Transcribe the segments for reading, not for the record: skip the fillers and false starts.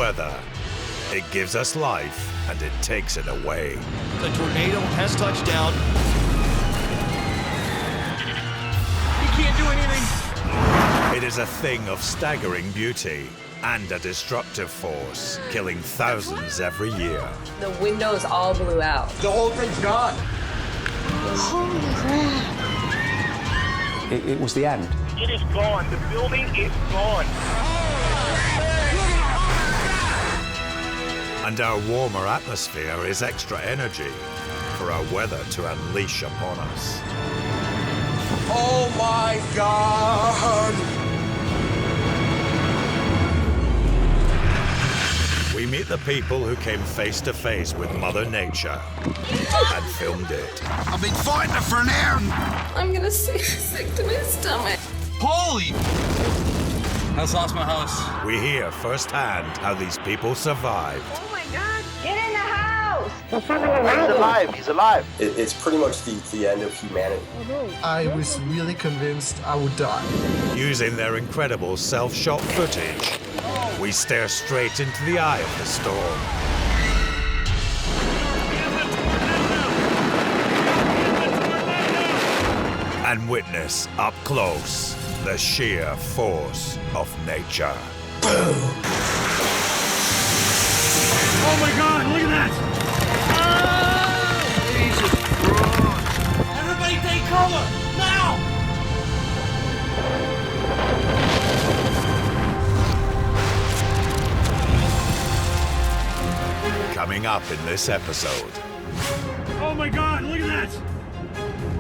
weather. It gives us life, and it takes it away. The tornado has touched down. You can't do anything. It is a thing of staggering beauty and a destructive force, killing thousands every year. The windows all blew out. The whole thing's gone. Holy crap. It was the end. It is gone. The building is gone. And our warmer atmosphere is extra energy for our weather to unleash upon us. Oh my God! We meet the people who came face to face with Mother Nature and filmed it. I've been fighting it for an hour. I'm gonna sick to my stomach. Holy! I just lost my house. We hear firsthand how these people survived. Oh my God, get in the house! He's alive. He's alive. It's pretty much the end of humanity. I was really convinced I would die. Using their incredible self-shot footage, we stare straight into the eye of the storm. And witness up close the sheer force of nature. Oh my God, look at that! Everybody take cover, now! Coming up in this episode, Oh my God, look at that!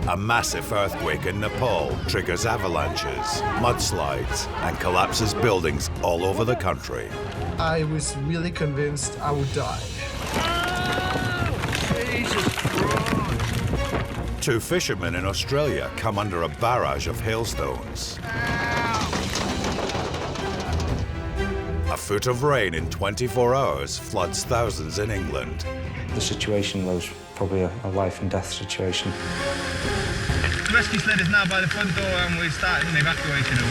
a massive earthquake in Nepal triggers avalanches, mudslides, and collapses buildings all over the country. I was really convinced I would die. Two fishermen in Australia come under a barrage of hailstones. A foot of rain in 24 hours floods thousands in England. The situation was probably a life and death situation. The rescue sled is now by the front door and we're starting the evacuation of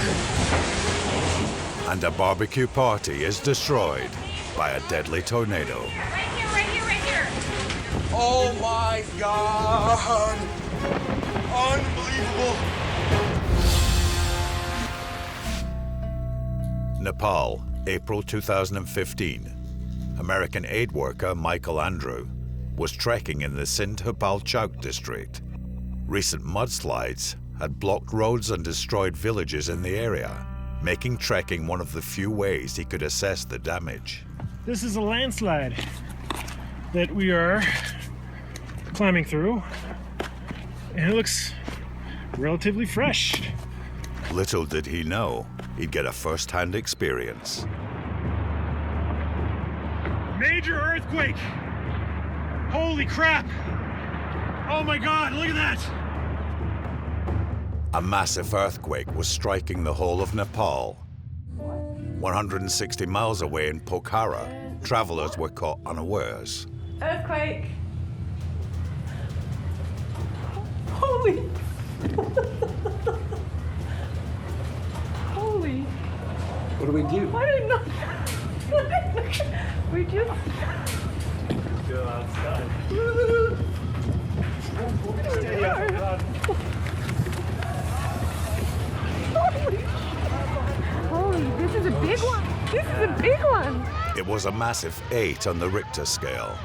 it. And a barbecue party is destroyed by a deadly tornado. Right here, right here, right here. Oh my God! Unbelievable! Nepal, April 2015. American aid worker Michael Andrew was trekking in the Sindh-Hupal-Chowk district. Recent mudslides had blocked roads and destroyed villages in the area, making trekking one of the few ways he could assess the damage. This is a landslide that we are climbing through, and it looks relatively fresh. Little did he know he'd get a first-hand experience. Major earthquake! Holy crap! Oh my God, look at that! A massive earthquake was striking the whole of Nepal. 160 miles away in Pokhara, travelers were caught unawares. Earthquake. Holy. Holy. What do we do? I didn't know. We just. Go outside. Holy, this is a big one. This is a big one. It was a massive 8 on the Richter scale,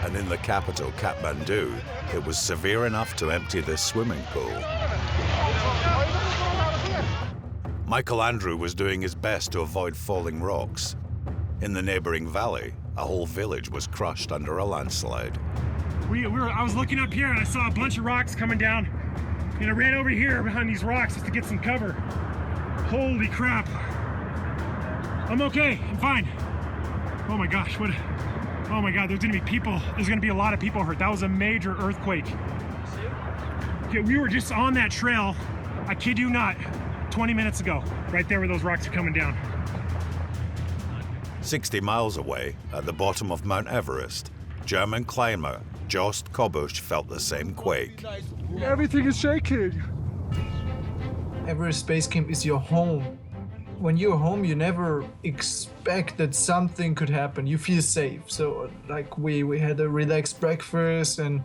and in the capital, Kathmandu, it was severe enough to empty the swimming pool. Michael Andrew was doing his best to avoid falling rocks. In the neighboring valley, a whole village was crushed under a landslide. I was looking up here and I saw a bunch of rocks coming down, and I ran over here behind these rocks just to get some cover. Holy crap. I'm okay, I'm fine. Oh my gosh, what? Oh my God, there's gonna be a lot of people hurt. That was a major earthquake. Okay, we were just on that trail, I kid you not, 20 minutes ago, right there where those rocks are coming down. 60 miles away, at the bottom of Mount Everest, German climber Jost Kobusch felt the same quake. Everything is shaking. Everest Base Camp is your home. When you're home, you never expect that something could happen. You feel safe. So like we had a relaxed breakfast and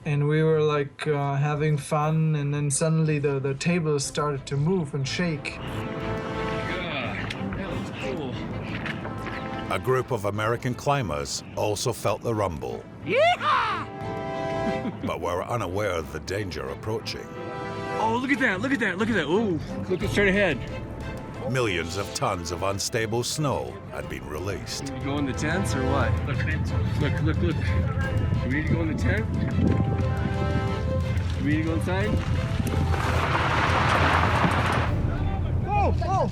we were like having fun, and then suddenly the table started to move and shake. A group of American climbers also felt the rumble. Yeehaw! But were unaware of the danger approaching. Oh, look at that, look at that, look at that. Ooh, look straight ahead. Millions of tons of unstable snow had been released. You go in the tents or what? Look. You ready to go in the tent? You ready to go inside? Oh!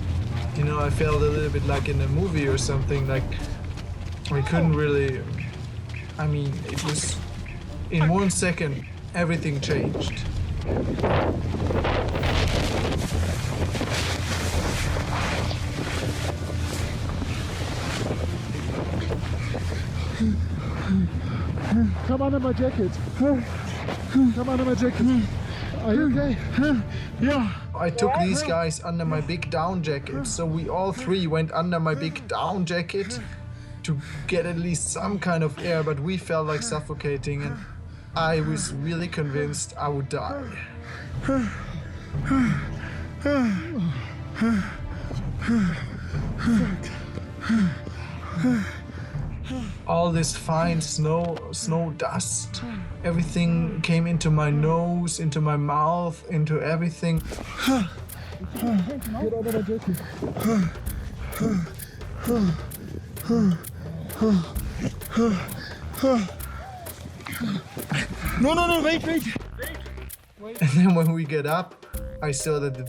You know, I felt a little bit like in a movie or something, like we couldn't really, I mean, it was, in 1 second, everything changed. Come under my jacket. Come under my jacket. Are you okay? Yeah. I took these guys under my big down jacket, so we all three went under my big down jacket to get at least some kind of air, but we felt like suffocating, and I was really convinced I would die. All this fine snow dust, everything came into my nose, into my mouth, into everything. Get under my jacket. No, wait. And then when we get up, I saw that the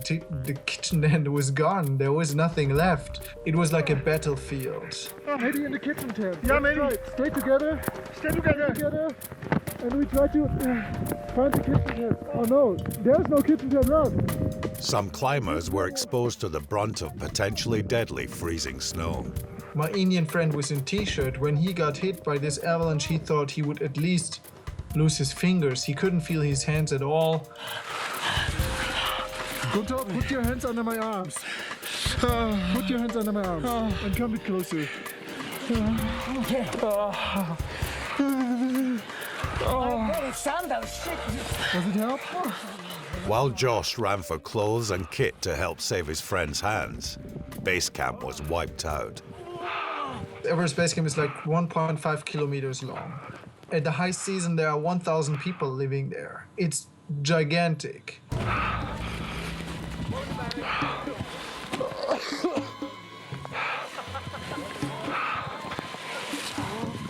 kitchen tent was gone. There was nothing left. It was like a battlefield. Maybe in the kitchen tent. Yeah, maybe. Right. Stay together. And we try to find the kitchen tent. Oh no, there's no kitchen tent left. Some climbers were exposed to the brunt of potentially deadly freezing snow. My Indian friend was in t-shirt. When he got hit by this avalanche, he thought he would at least lose his fingers. He couldn't feel his hands at all. Gunter, put your hands under my arms. Put your hands under my arms and come a bit closer. Okay. Does it help? While Josh ran for clothes and kit to help save his friend's hands, base camp was wiped out. Everest Base Camp is like 1.5 kilometers long. At the high season, there are 1,000 people living there. It's gigantic.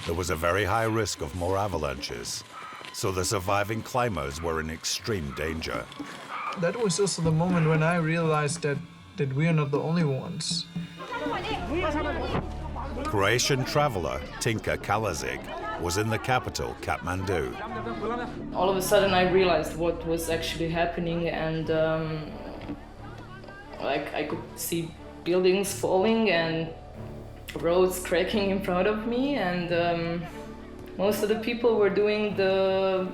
There was a very high risk of more avalanches, so the surviving climbers were in extreme danger. That was also the moment when I realized that we are not the only ones. Croatian traveler Tinka Kalazic was in the capital, Kathmandu. All of a sudden I realized what was actually happening, and I could see buildings falling and roads cracking in front of me, and most of the people were doing the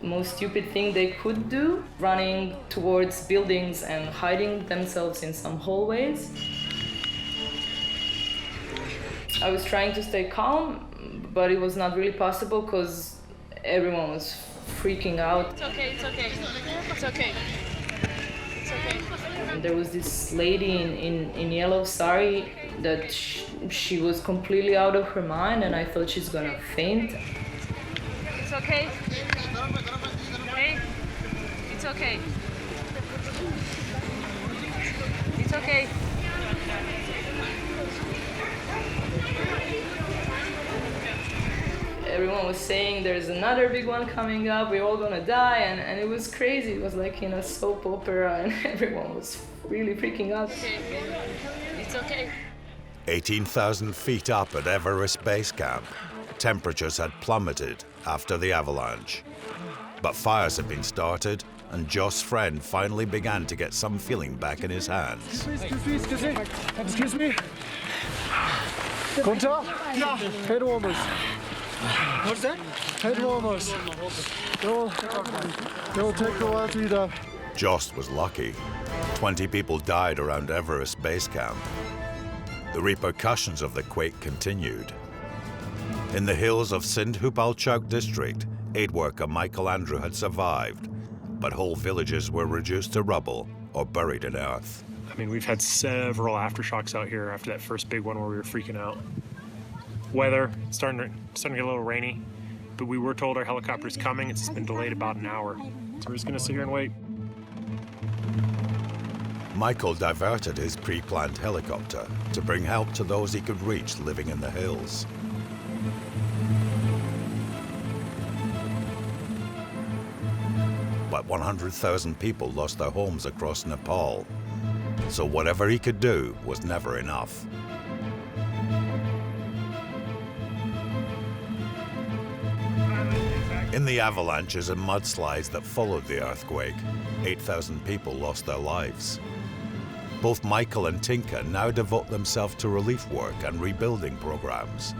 most stupid thing they could do, running towards buildings and hiding themselves in some hallways. I was trying to stay calm, but it was not really possible because everyone was freaking out. It's okay. And there was this lady in yellow sari that she was completely out of her mind, and I thought she's gonna faint. It's okay. Hey, it's okay. It's okay. Everyone was saying there's another big one coming up, we're all gonna die, and it was crazy. It was like in a soap opera, and everyone was really freaking out. It's okay. 18,000 feet up at Everest Base Camp, temperatures had plummeted after the avalanche. But fires had been started, and Josh's friend finally began to get some feeling back in his hands. Excuse me. Gunter? Yeah. Head warmers. What's that? Head warmers. They'll take a while to heat up. Jost was lucky. 20 people died around Everest base camp. The repercussions of the quake continued. In the hills of Sindh-Hupalchok district, aid worker Michael Andrew had survived, but whole villages were reduced to rubble or buried in earth. I mean, we've had several aftershocks out here after that first big one where we were freaking out. Weather, starting to get a little rainy, but we were told our helicopter's coming. It's been delayed about an hour. So we're just gonna sit here and wait. Michael diverted his pre-planned helicopter to bring help to those he could reach living in the hills. But 100,000 people lost their homes across Nepal, so whatever he could do was never enough. In the avalanches and mudslides that followed the earthquake, 8,000 people lost their lives. Both Michael and Tinka now devote themselves to relief work and rebuilding programs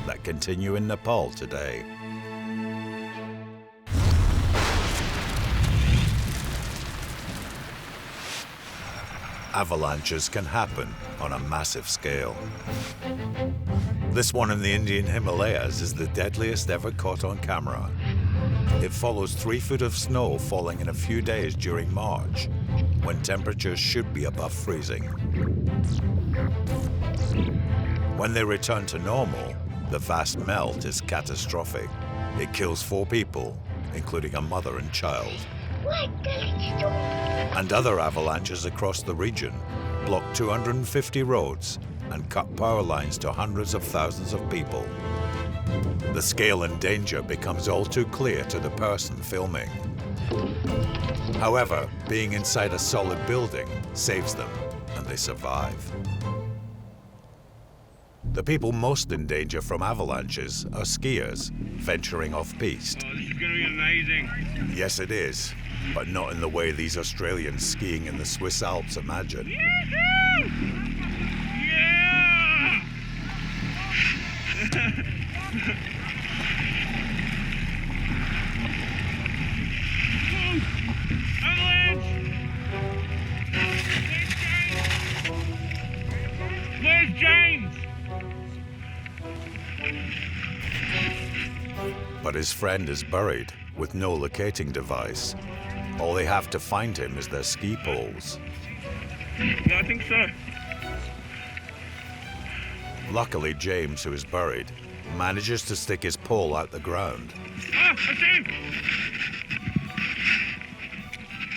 that continue in Nepal today. Avalanches can happen on a massive scale. This one in the Indian Himalayas is the deadliest ever caught on camera. It follows 3 feet of snow falling in a few days during March, when temperatures should be above freezing. When they return to normal, the vast melt is catastrophic. It kills 4 people, including a mother and child. And other avalanches across the region block 250 roads and cut power lines to hundreds of thousands of people. The scale and danger becomes all too clear to the person filming. However, being inside a solid building saves them, and they survive. The people most in danger from avalanches are skiers venturing off-piste. Oh, this is going to be amazing. Yes, it is, but not in the way these Australians skiing in the Swiss Alps imagine. Yee-hoo! Yeah! Avalanche! Where's James? But his friend is buried with no locating device. All they have to find him is their ski poles. Yeah, I think so. Luckily, James, who is buried, manages to stick his pole out the ground. Ah, I see him!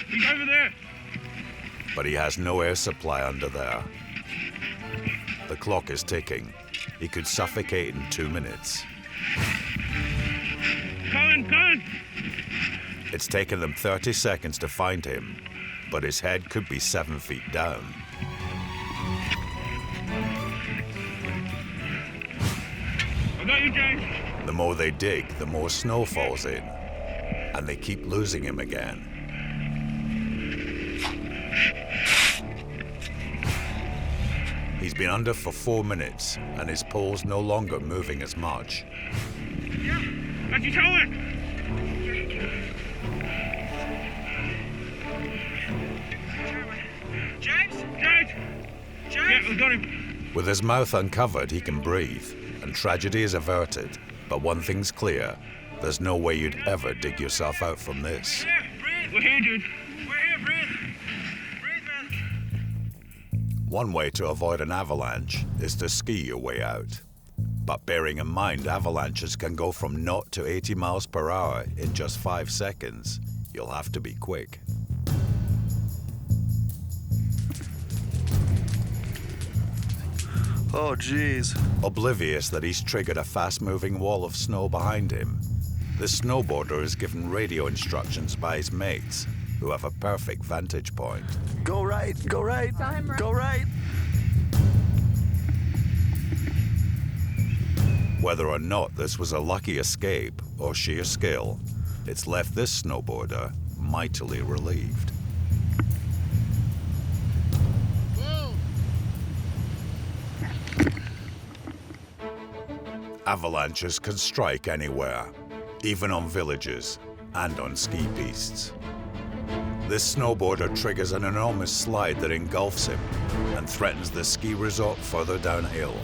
He's over there. But he has no air supply under there. The clock is ticking. He could suffocate in 2 minutes. Colin! It's taken them 30 seconds to find him, but his head could be 7 feet down. I got you, James. The more they dig, the more snow falls in, and they keep losing him again. He's been under for 4 minutes, and his pole's no longer moving as much. Yeah, got you towing. James? Yeah, we got him. With his mouth uncovered, he can breathe, and tragedy is averted. But one thing's clear, there's no way you'd ever dig yourself out from this. Yeah, breathe. We're here, dude. We're here, breathe. Breathe, man. One way to avoid an avalanche is to ski your way out. But bearing in mind avalanches can go from 0 to 80 miles per hour in just 5 seconds, you'll have to be quick. Oh, geez. Oblivious that he's triggered a fast-moving wall of snow behind him, the snowboarder is given radio instructions by his mates, who have a perfect vantage point. Go right, go right, go right. Whether or not this was a lucky escape or sheer skill, it's left this snowboarder mightily relieved. Avalanches can strike anywhere, even on villages and on ski pistes. This snowboarder triggers an enormous slide that engulfs him and threatens the ski resort further downhill.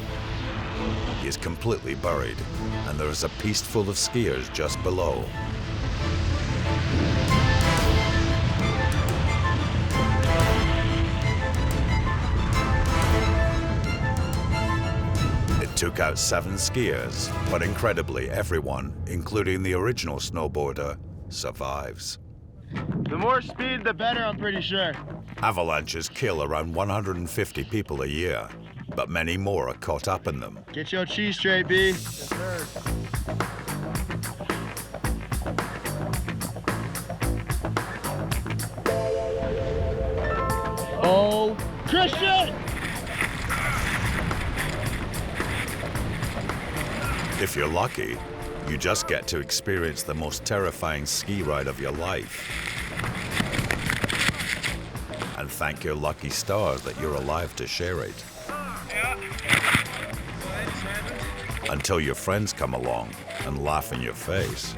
He is completely buried, and there is a piste full of skiers just below. It took out 7 skiers, but incredibly, everyone, including the original snowboarder, survives. The more speed, the better, I'm pretty sure. Avalanches kill around 150 people a year, but many more are caught up in them. Get your cheese straight, B. Yes, sir. Oh, Christian! If you're lucky, you just get to experience the most terrifying ski ride of your life. And thank your lucky stars that you're alive to share it. Until your friends come along and laugh in your face.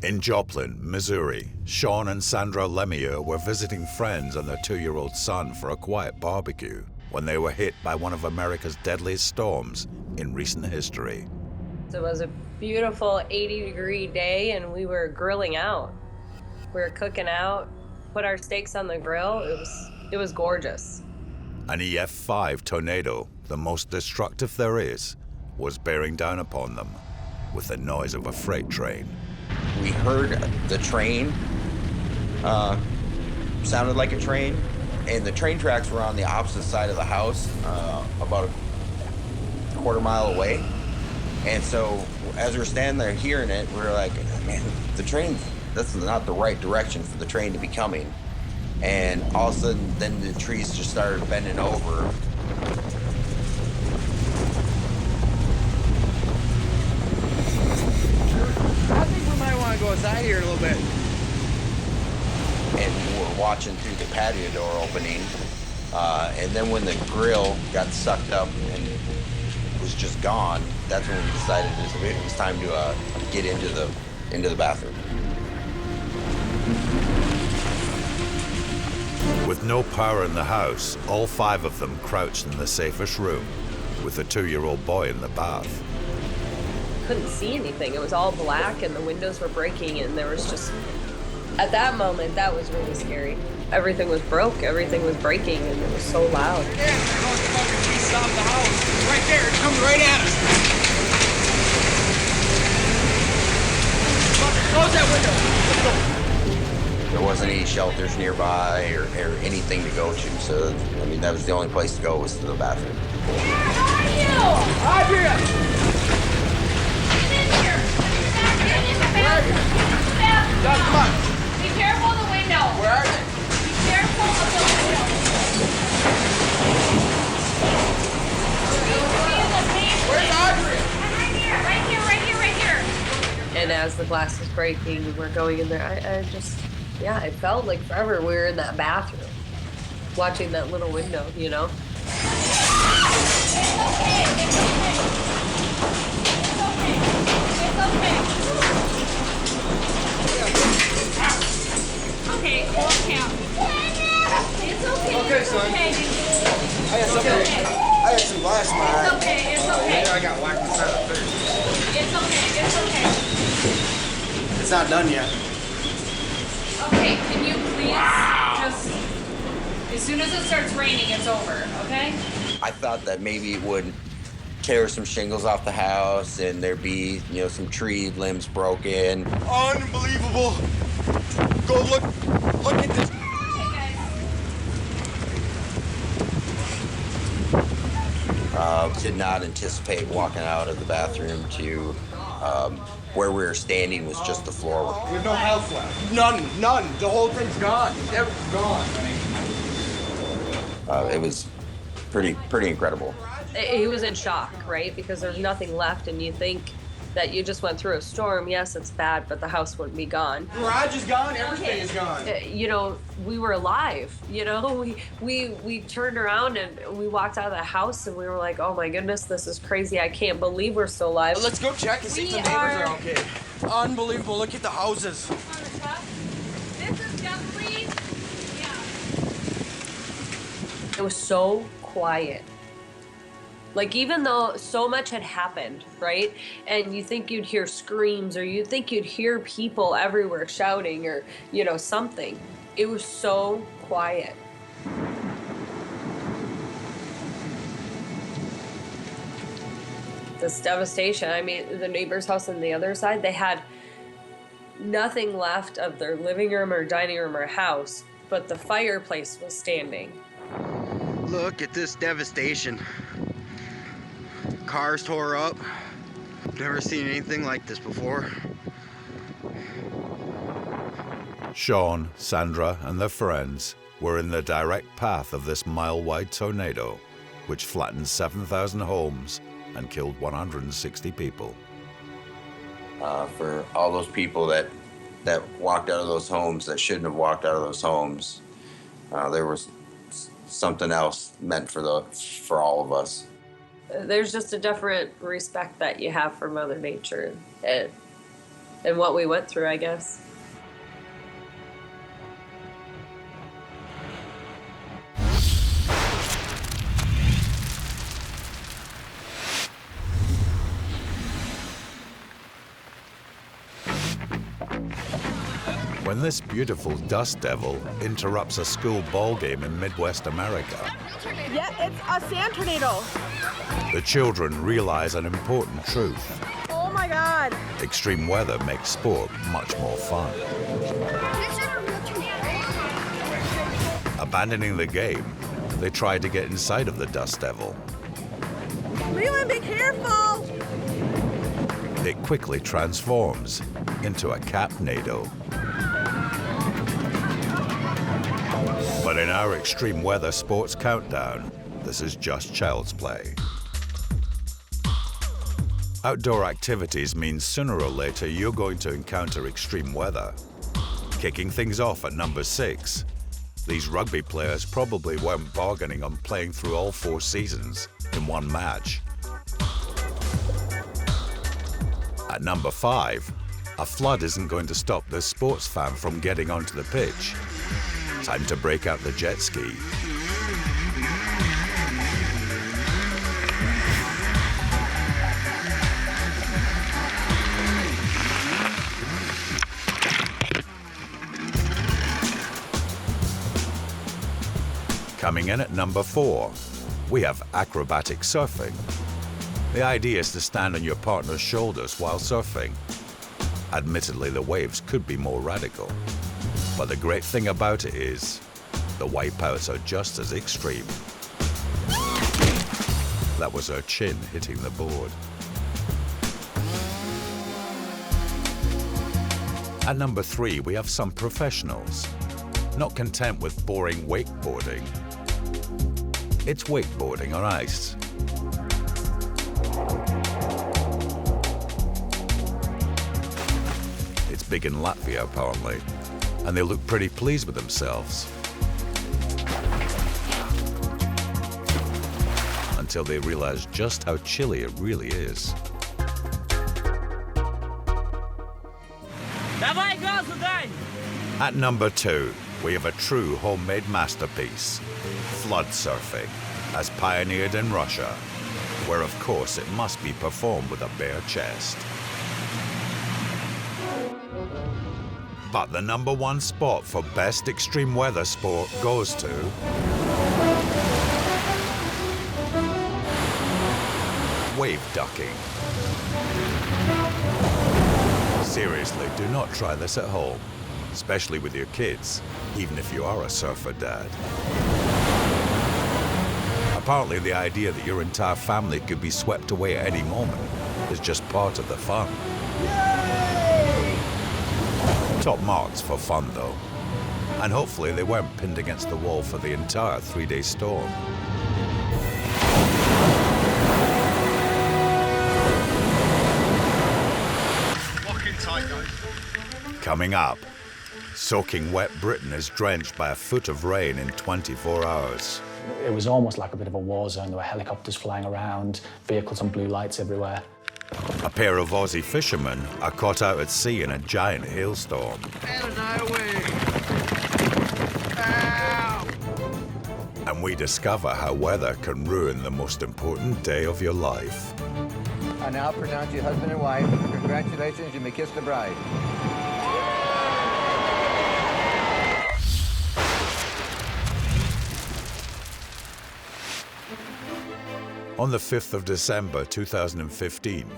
In Joplin, Missouri, Sean and Sandra Lemieux were visiting friends and their 2-year-old son for a quiet barbecue when they were hit by one of America's deadliest storms in recent history. It was a beautiful 80-degree day and we were grilling out. We were cooking out, put our steaks on the grill. It was gorgeous. An EF5 tornado, the most destructive there is, was bearing down upon them with the noise of a freight train. We heard the train, sounded like a train, and the train tracks were on the opposite side of the house, about a quarter mile away. And so as we were standing there hearing it, we were like, man, the train, that's not the right direction for the train to be coming. And all of a sudden, then the trees just started bending over. I think we might want to go outside here a little bit. And we're watching through the patio door opening. And then when the grill got sucked up and was just gone, that's when we decided it was time to get into the bathroom. With no power in the house, all 5 of them crouched in the safest room with a 2-year-old boy in the bath. Couldn't see anything. It was all black and the windows were breaking and there was just, at that moment, that was really scary. Everything was broke, everything was breaking, and it was so loud. Yeah, there goes the fucking tree stopped the house. It's right there, it's coming right at us. Close that window. Let's go. There wasn't any shelters nearby or anything to go to, so I mean that was the only place to go was to the bathroom. Where are you? Adria! Get in here! Get in the bathroom! John, come on! Be careful of the window! Where are they? Be careful of the window! Where's Adria? Right here, right here, right here, right here! And as the glass was breaking, we're going in there. I just, yeah, it felt like forever we were in that bathroom, watching that little window, you know? It's okay, it's okay. It's okay. Okay, hold camp. It's okay. Okay, son. Okay. I had something. Okay. I had some glass in my eye. It's okay, it's okay. Yeah, I got whacked inside of third. It's okay, it's okay. It's not done yet. Okay, can you please just, as soon as it starts raining, it's over, okay? I thought that maybe it would tear some shingles off the house and there'd be, you know, some tree limbs broken. Unbelievable. Go look at this. Did not anticipate walking out of the bathroom to where we were standing was just the floor. We have no health left. None. The whole thing's gone. Everything's gone. It was pretty incredible. He was in shock, right? Because there's nothing left, and you think that you just went through a storm. Yes, it's bad, but the house wouldn't be gone. Garage is gone, everything is gone. You know, we were alive, you know? We turned around and we walked out of the house and we were like, oh my goodness, this is crazy. I can't believe we're still alive. Let's go check and see if the neighbors are okay. Unbelievable, look at the houses. This is definitely, It was so quiet. Like, even though so much had happened, right? And you think you'd hear screams or you think you'd hear people everywhere shouting or, you know, something. It was so quiet. This devastation, I mean, the neighbor's house on the other side, they had nothing left of their living room or dining room or house, but the fireplace was standing. Look at this devastation. Cars tore up. Never seen anything like this before. Sean, Sandra, and their friends were in the direct path of this mile-wide tornado, which flattened 7,000 homes and killed 160 people. For all those people that walked out of those homes that shouldn't have walked out of those homes, there was something else meant for all of us. There's just a different respect that you have for Mother Nature and what we went through, I guess. When this beautiful dust devil interrupts a school ball game in Midwest America, Yeah, it's a sand tornado. the children realize an important truth. Oh my God. Extreme weather makes sport much more fun. Abandoning the game, they try to get inside of the dust devil. Leland, be careful. It quickly transforms into a capnado. But in our extreme weather sports countdown, this is just child's play. Outdoor activities means sooner or later you're going to encounter extreme weather. Kicking things off at number 6, these rugby players probably weren't bargaining on playing through all 4 seasons in one match. At number 5, a flood isn't going to stop this sports fan from getting onto the pitch. Time to break out the jet ski. Coming in at number 4, we have acrobatic surfing. The idea is to stand on your partner's shoulders while surfing. Admittedly, the waves could be more radical. But the great thing about it is, the wipeouts are just as extreme. That was her chin hitting the board. At number 3, we have some professionals. Not content with boring wakeboarding, it's wakeboarding on ice. It's big in Latvia, apparently, and they look pretty pleased with themselves. Until they realize just how chilly it really is. At number 2, we have a true homemade masterpiece, flood surfing, as pioneered in Russia, where of course it must be performed with a bare chest. But the number 1 spot for best extreme weather sport goes to wave ducking. Seriously, do not try this at home, especially with your kids, even if you are a surfer dad. Apparently, the idea that your entire family could be swept away at any moment is just part of the fun. Top marks for fun, though. And hopefully they weren't pinned against the wall for the entire 3-day storm. Coming up, soaking wet Britain is drenched by a foot of rain in 24 hours. It was almost like a bit of a war zone. There were helicopters flying around, vehicles and blue lights everywhere. A pair of Aussie fishermen are caught out at sea in a giant hailstorm. And we discover how weather can ruin the most important day of your life. I now pronounce you husband and wife. Congratulations, you may kiss the bride. On the 5th of December 2015,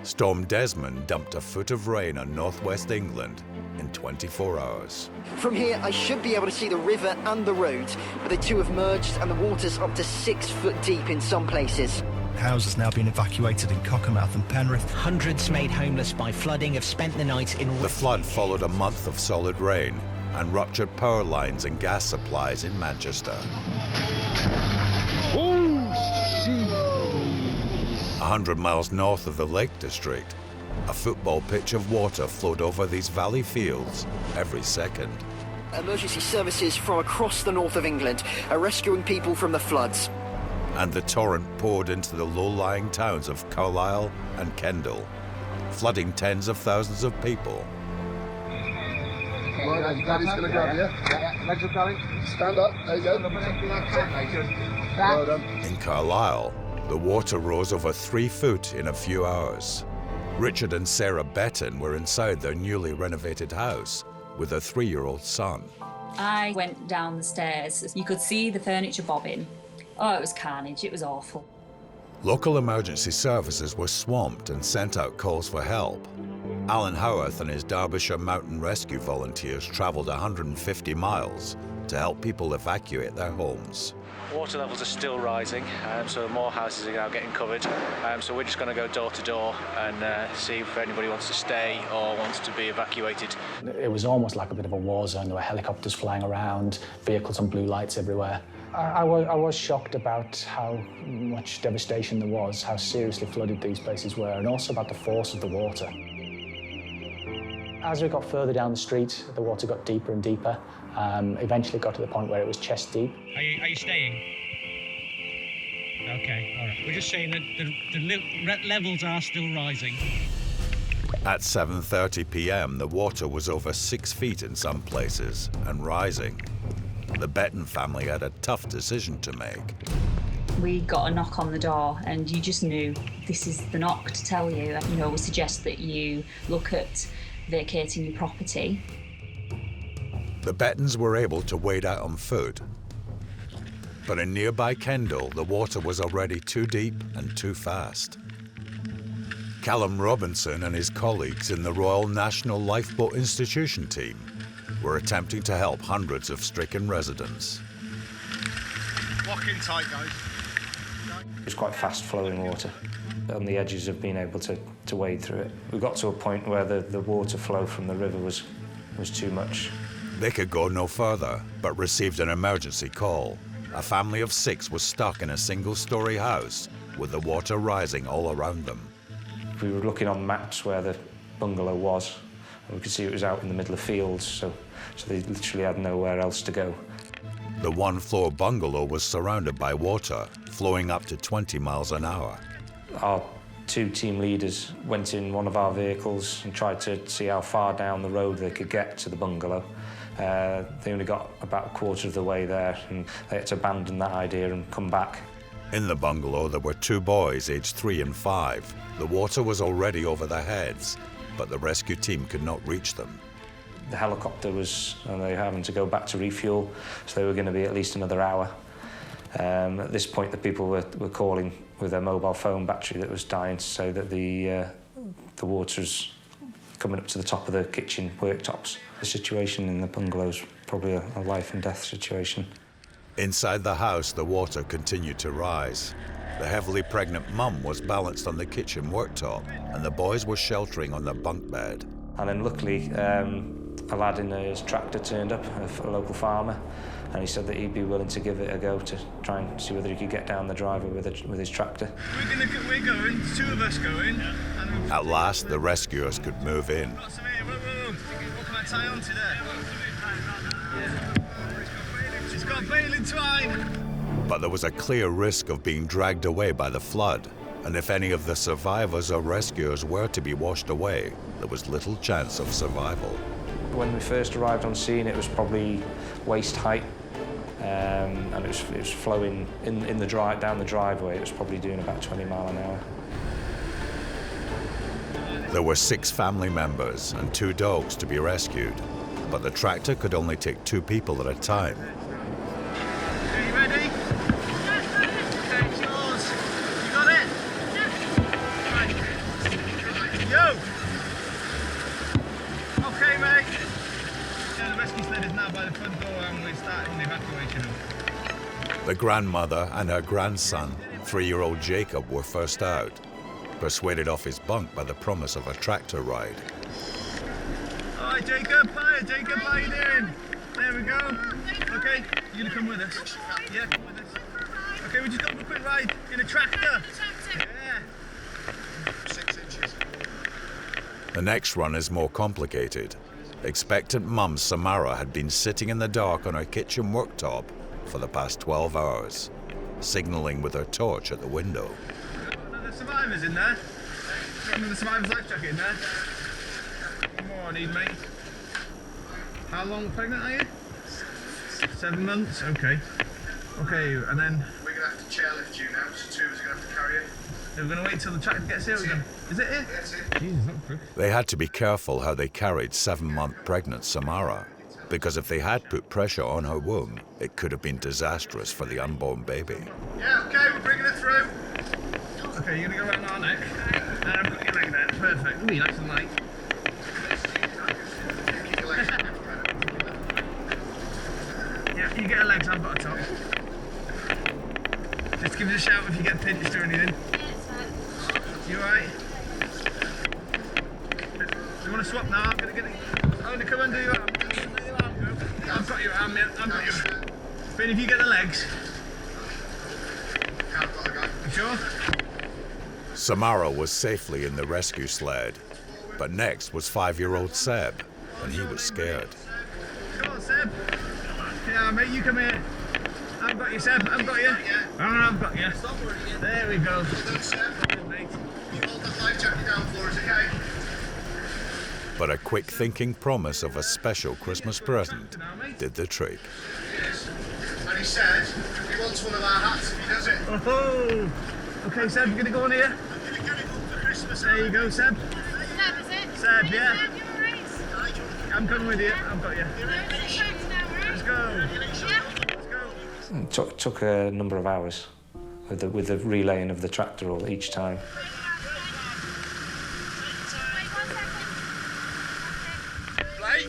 Storm Desmond dumped a foot of rain on northwest England in 24 hours. From here, I should be able to see the river and the road, but the two have merged and the water's up to 6 foot deep in some places. Houses now being evacuated in Cockermouth and Penrith. Hundreds made homeless by flooding have spent the night in... The flood followed a month of solid rain and ruptured power lines and gas supplies in Manchester. 100 miles north of the Lake District, a football pitch of water flowed over these valley fields every second. Emergency services from across the north of England are rescuing people from the floods. And the torrent poured into the low-lying towns of Carlisle and Kendal, flooding tens of thousands of people. Right, Daddy's going to grab you. Yeah. Legs up, darling. Stand up. There you go. Well done. In Carlisle, the water rose over 3 foot in a few hours. Richard and Sarah Betton were inside their newly renovated house with a 3-year-old son. I went down the stairs. You could see the furniture bobbing. Oh, it was carnage. It was awful. Local emergency services were swamped and sent out calls for help. Alan Howarth and his Derbyshire Mountain Rescue volunteers travelled 150 miles to help people evacuate their homes. Water levels are still rising, so more houses are now getting covered. So we're just going to go door to door and see if anybody wants to stay or wants to be evacuated. It was almost like a bit of a war zone. There were helicopters flying around, vehicles and blue lights everywhere. I was shocked about how much devastation there was, how seriously flooded these places were, and also about the force of the water. As we got further down the street, the water got deeper and deeper. Eventually got to the point where it was chest deep. Are you staying? Okay, all right. We're just saying that the levels are still rising. At 7:30 p.m, the water was over 6 feet in some places and rising. The Betton family had a tough decision to make. We got a knock on the door and you just knew this is the knock to tell you, we suggest that you look at vacating your property. The Bettons were able to wade out on foot. But in nearby Kendal, the water was already too deep and too fast. Callum Robinson and his colleagues in the Royal National Lifeboat Institution team were attempting to help hundreds of stricken residents. Lock in tight, guys. It was quite fast-flowing water. On the edges of being able to wade through it. We got to a point where the water flow from the river was too much. They could go no further, but received an emergency call. A family of 6 was stuck in a single-story house with the water rising all around them. We were looking on maps where the bungalow was, and we could see it was out in the middle of fields, so they literally had nowhere else to go. The one-floor bungalow was surrounded by water, flowing up to 20 miles an hour. Our 2 team leaders went in one of our vehicles and tried to see how far down the road they could get to the bungalow. They only got about a quarter of the way there, and they had to abandon that idea and come back. In the bungalow, there were 2 boys, aged 3 and 5. The water was already over their heads, but the rescue team could not reach them. The helicopter was, and they were having to go back to refuel, so they were going to be at least another hour. At this point, the people were calling with their mobile phone battery that was dying to say that the water's coming up to the top of the kitchen worktops. The situation in the bungalow is probably a life and death situation. Inside the house, the water continued to rise. The heavily pregnant mum was balanced on the kitchen worktop, and the boys were sheltering on their bunk bed. And then luckily, a lad in his tractor turned up, a local farmer, and he said that he'd be willing to give it a go to try and see whether he could get down the driveway with his tractor. We're going, 2 of us going. At last, the rescuers could move in. I tie onto there? Yeah. She's got baling twine. But there was a clear risk of being dragged away by the flood, and if any of the survivors or rescuers were to be washed away, there was little chance of survival. When we first arrived on scene, it was probably waist height, and it was flowing down the driveway. It was probably doing about 20 miles an hour. There were 6 family members and 2 dogs to be rescued, but the tractor could only take 2 people at a time. Are you ready? Okay, it's yours. You got it? Right. Yo! Okay, mate. Yeah, the rescue sled is now by the front door and we're starting the evacuation. The grandmother and her grandson, 3-year-old Jacob, were first out, persuaded off his bunk by the promise of a tractor ride. All right, Jacob. Hi, Jacob. How you doing? There we go. Okay, you're gonna come with us. Yeah, come with us. Okay, we just got a quick ride in a tractor. Yeah. 6 inches. The next run is more complicated. Expectant mum Samara had been sitting in the dark on her kitchen worktop for the past 12 hours, signaling with her torch at the window. Another survivors in there. Got another survivor's life jacket in there. One more I need, mate. How long pregnant are you? 7 months? Okay. Okay, and then... We're going to have to chairlift you now, so 2 is going to have to carry it. We're going to wait till the tractor gets here again. Is it here? That's it. Jesus, that's quick. They had to be careful how they carried 7-month pregnant Samara, because if they had put pressure on her womb, it could have been disastrous for the unborn baby. Yeah, okay, we're bringing it through. Okay, you're going to go around our neck. And I've got your leg there. Perfect. Ooh, nice and light. Yeah, you get her legs, I've got a top. Just give us a shout if you get pinched or anything. You alright? You want to swap now? I'm going to get it. I'm going to come and do your arm. I've got your arm, yeah. I've got your arm. Finn, if you get the legs. You sure? Samara was safely in the rescue sled, but next was 5-year-old Seb, and he was scared. Come on, Seb. Yeah, mate, you come here. I've got you, Seb. I've got you. I've got you. There we go. Mate. You hold that life jacket down for us, okay? But a quick-thinking promise of a special Christmas present did the trick. Yes. And he said he wants one of our hats if he does it. Oh! Okay, Seb, you're going to go on here? I'm going to get it up for Christmas. There you go, Seb. Seb, is it? Seb, yeah. Seb, you alright? I'm coming with you. I've got you. Let's go. Let's go. It took a number of hours with the relaying of the tractor all each time. Blake,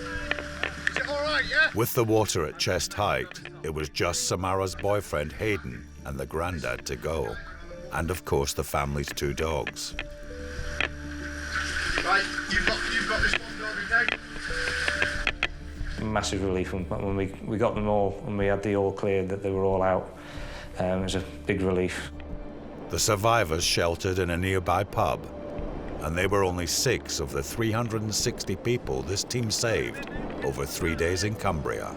is it all right, yeah? With the water at chest height, it was just Samara's boyfriend Hayden and the granddad to go, and of course the family's 2 dogs. Right, you've got this one dog, okay? Massive relief when we got them all and we had the all clear that they were all out. It was a big relief. The survivors sheltered in a nearby pub, and they were only 6 of the 360 people this team saved over 3 days in Cumbria.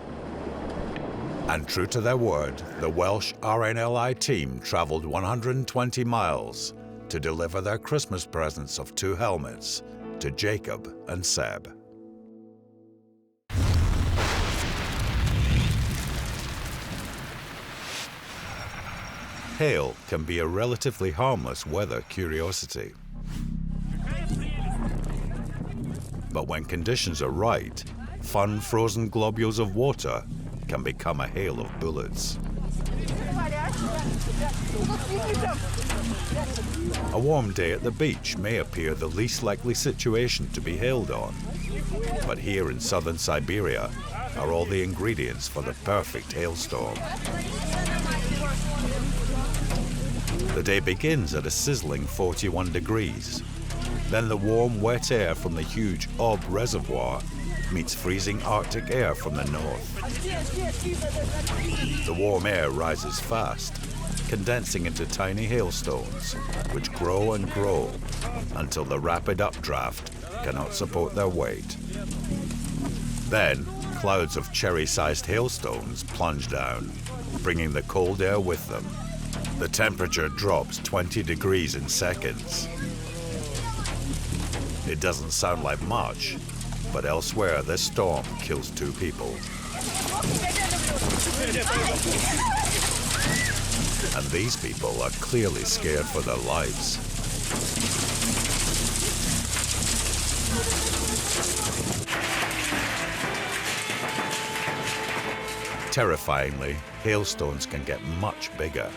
And true to their word, the Welsh RNLI team travelled 120 miles to deliver their Christmas presents of 2 helmets to Jacob and Seb. Hail can be a relatively harmless weather curiosity. But when conditions are right, fun frozen globules of water can become a hail of bullets. A warm day at the beach may appear the least likely situation to be hailed on, but here in southern Siberia are all the ingredients for the perfect hailstorm. The day begins at a sizzling 41 degrees. Then the warm, wet air from the huge Ob reservoir meets freezing Arctic air from the north. The warm air rises fast, condensing into tiny hailstones, which grow and grow until the rapid updraft cannot support their weight. Then, clouds of cherry-sized hailstones plunge down, bringing the cold air with them. The temperature drops 20 degrees in seconds. It doesn't sound like much, but elsewhere this storm kills 2 people. And these people are clearly scared for their lives. Terrifyingly, hailstones can get much bigger.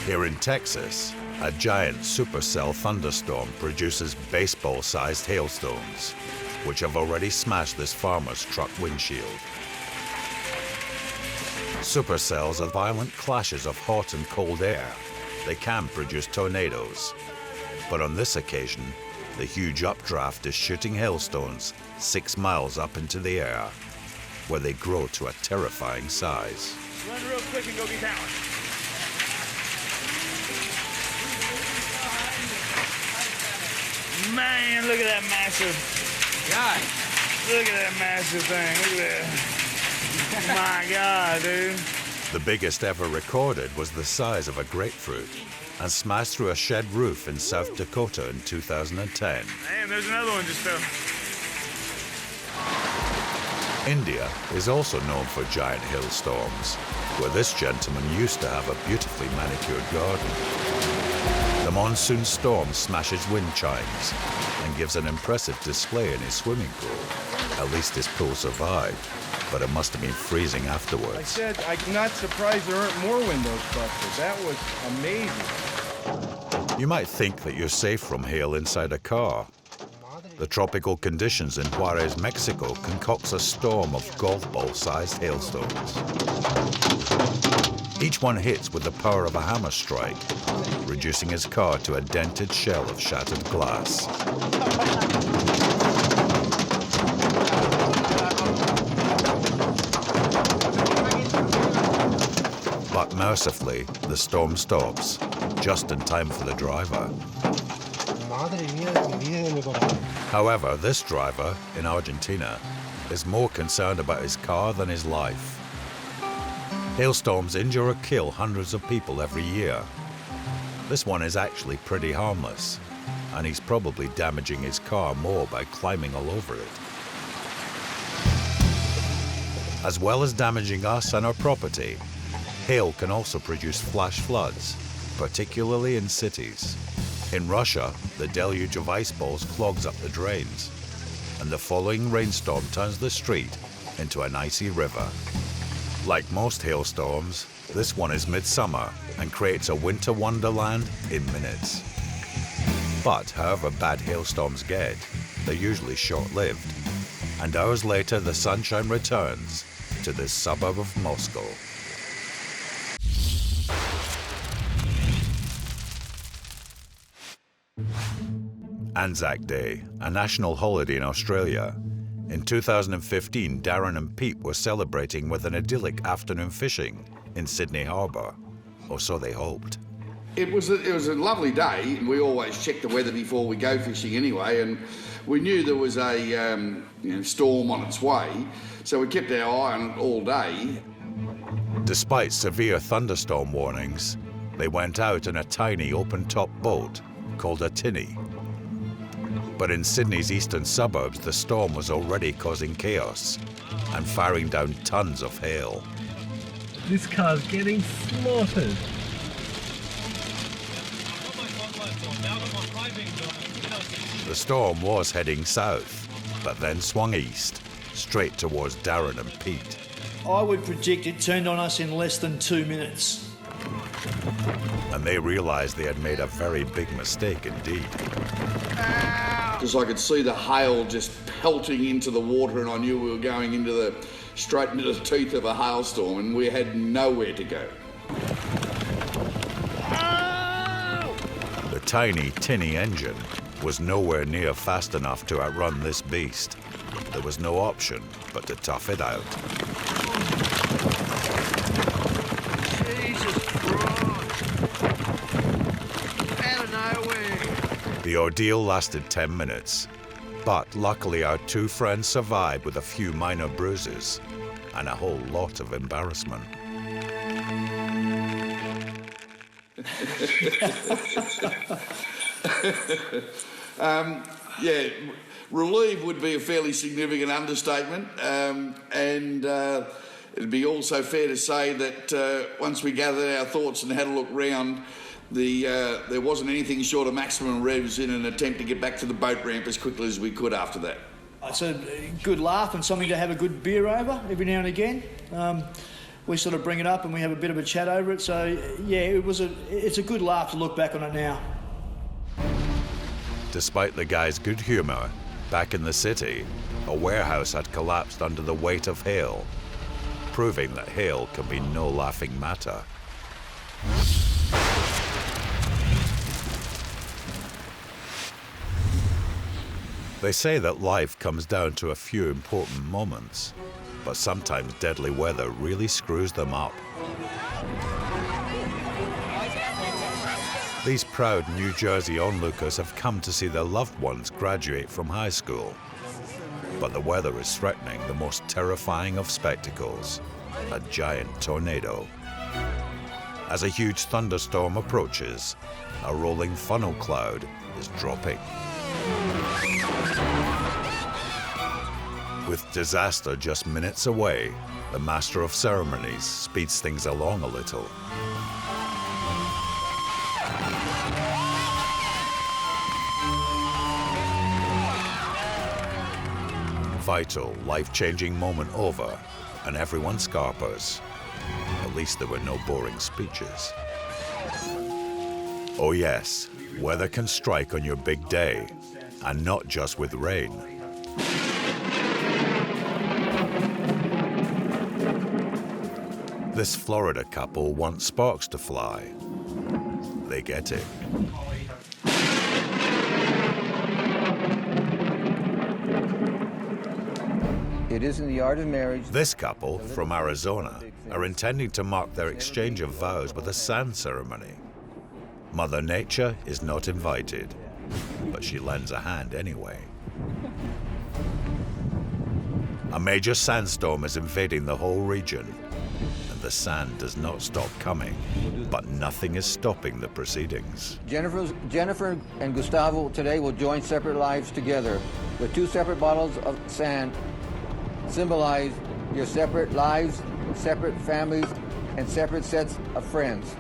Here in Texas, a giant supercell thunderstorm produces baseball-sized hailstones, which have already smashed this farmer's truck windshield. Supercells are violent clashes of hot and cold air. They can produce tornadoes. But on this occasion, the huge updraft is shooting hailstones 6 miles up into the air, where they grow to a terrifying size. Run real quick and go get that one. Man, look at that massive. God. Look at that massive thing. Look at that. My God, dude. The biggest ever recorded was the size of a grapefruit and smashed through a shed roof in South Dakota in 2010. Man, there's another one just fell. India is also known for giant hailstorms, where this gentleman used to have a beautifully manicured garden. The monsoon storm smashes wind chimes and gives an impressive display in his swimming pool. At least his pool survived, but it must have been freezing afterwards. I said, I'm not surprised there aren't more windows busted. That was amazing. You might think that you're safe from hail inside a car. The tropical conditions in Juarez, Mexico concocts a storm of golf ball-sized hailstones. Each one hits with the power of a hammer strike, reducing his car to a dented shell of shattered glass. But mercifully, the storm stops, just in time for the driver. However, this driver, in Argentina, is more concerned about his car than his life. Hailstorms injure or kill hundreds of people every year. This one is actually pretty harmless, and he's probably damaging his car more by climbing all over it. As well as damaging us and our property, hail can also produce flash floods, particularly in cities. In Russia, the deluge of ice balls clogs up the drains, and the following rainstorm turns the street into an icy river. Like most hailstorms, this one is midsummer and creates a winter wonderland in minutes. But however bad hailstorms get, they're usually short-lived, and hours later the sunshine returns to this suburb of Moscow. Anzac Day, a national holiday in Australia. In 2015, Darren and Pete were celebrating with an idyllic afternoon fishing in Sydney Harbour, or so they hoped. It was a lovely day. We always check the weather before we go fishing anyway, and we knew there was a storm on its way, so we kept our eye on it all day. Despite severe thunderstorm warnings, they went out in a tiny open-top boat called a tinny. But in Sydney's eastern suburbs, the storm was already causing chaos and firing down tons of hail. This car's getting slaughtered. The storm was heading south, but then swung east, straight towards Darren and Pete. I would predict it turned on us in less than 2 minutes. And they realized they had made a very big mistake indeed. Because I could see the hail just pelting into the water, and I knew we were going straight into the teeth of a hailstorm, and we had nowhere to go. The tiny, tinny engine was nowhere near fast enough to outrun this beast. There was no option but to tough it out. Jesus Christ! Out of nowhere! The ordeal lasted 10 minutes, But luckily our two friends survived with a few minor bruises and a whole lot of embarrassment. Yeah, relieved would be a fairly significant understatement, and it'd be also fair to say that once we gathered our thoughts and had a look round, there wasn't anything short of maximum revs in an attempt to get back to the boat ramp as quickly as we could after that. It's a good laugh and something to have a good beer over every now and again. We sort of bring it up and we have a bit of a chat over it. So yeah, it's a good laugh to look back on it now. Despite the guy's good humor, back in the city, a warehouse had collapsed under the weight of hail, proving that hail can be no laughing matter. They say that life comes down to a few important moments, but sometimes deadly weather really screws them up. These proud New Jersey onlookers have come to see their loved ones graduate from high school. But the weather is threatening the most terrifying of spectacles, a giant tornado. As a huge thunderstorm approaches, a rolling funnel cloud is dropping. With disaster just minutes away, the master of ceremonies speeds things along a little. Vital, life-changing moment over, and everyone scarpers. At least there were no boring speeches. Oh yes, weather can strike on your big day, and not just with rain. This Florida couple want sparks to fly. They get it. It is in the art of marriage. This couple from Arizona are intending to mark their exchange of vows with a sand ceremony. Mother Nature is not invited, but she lends a hand anyway. A major sandstorm is invading the whole region, and the sand does not stop coming, but nothing is stopping the proceedings. Jennifer and Gustavo today will join separate lives together with 2 separate bottles of sand. Symbolize your separate lives, separate families, and separate sets of friends.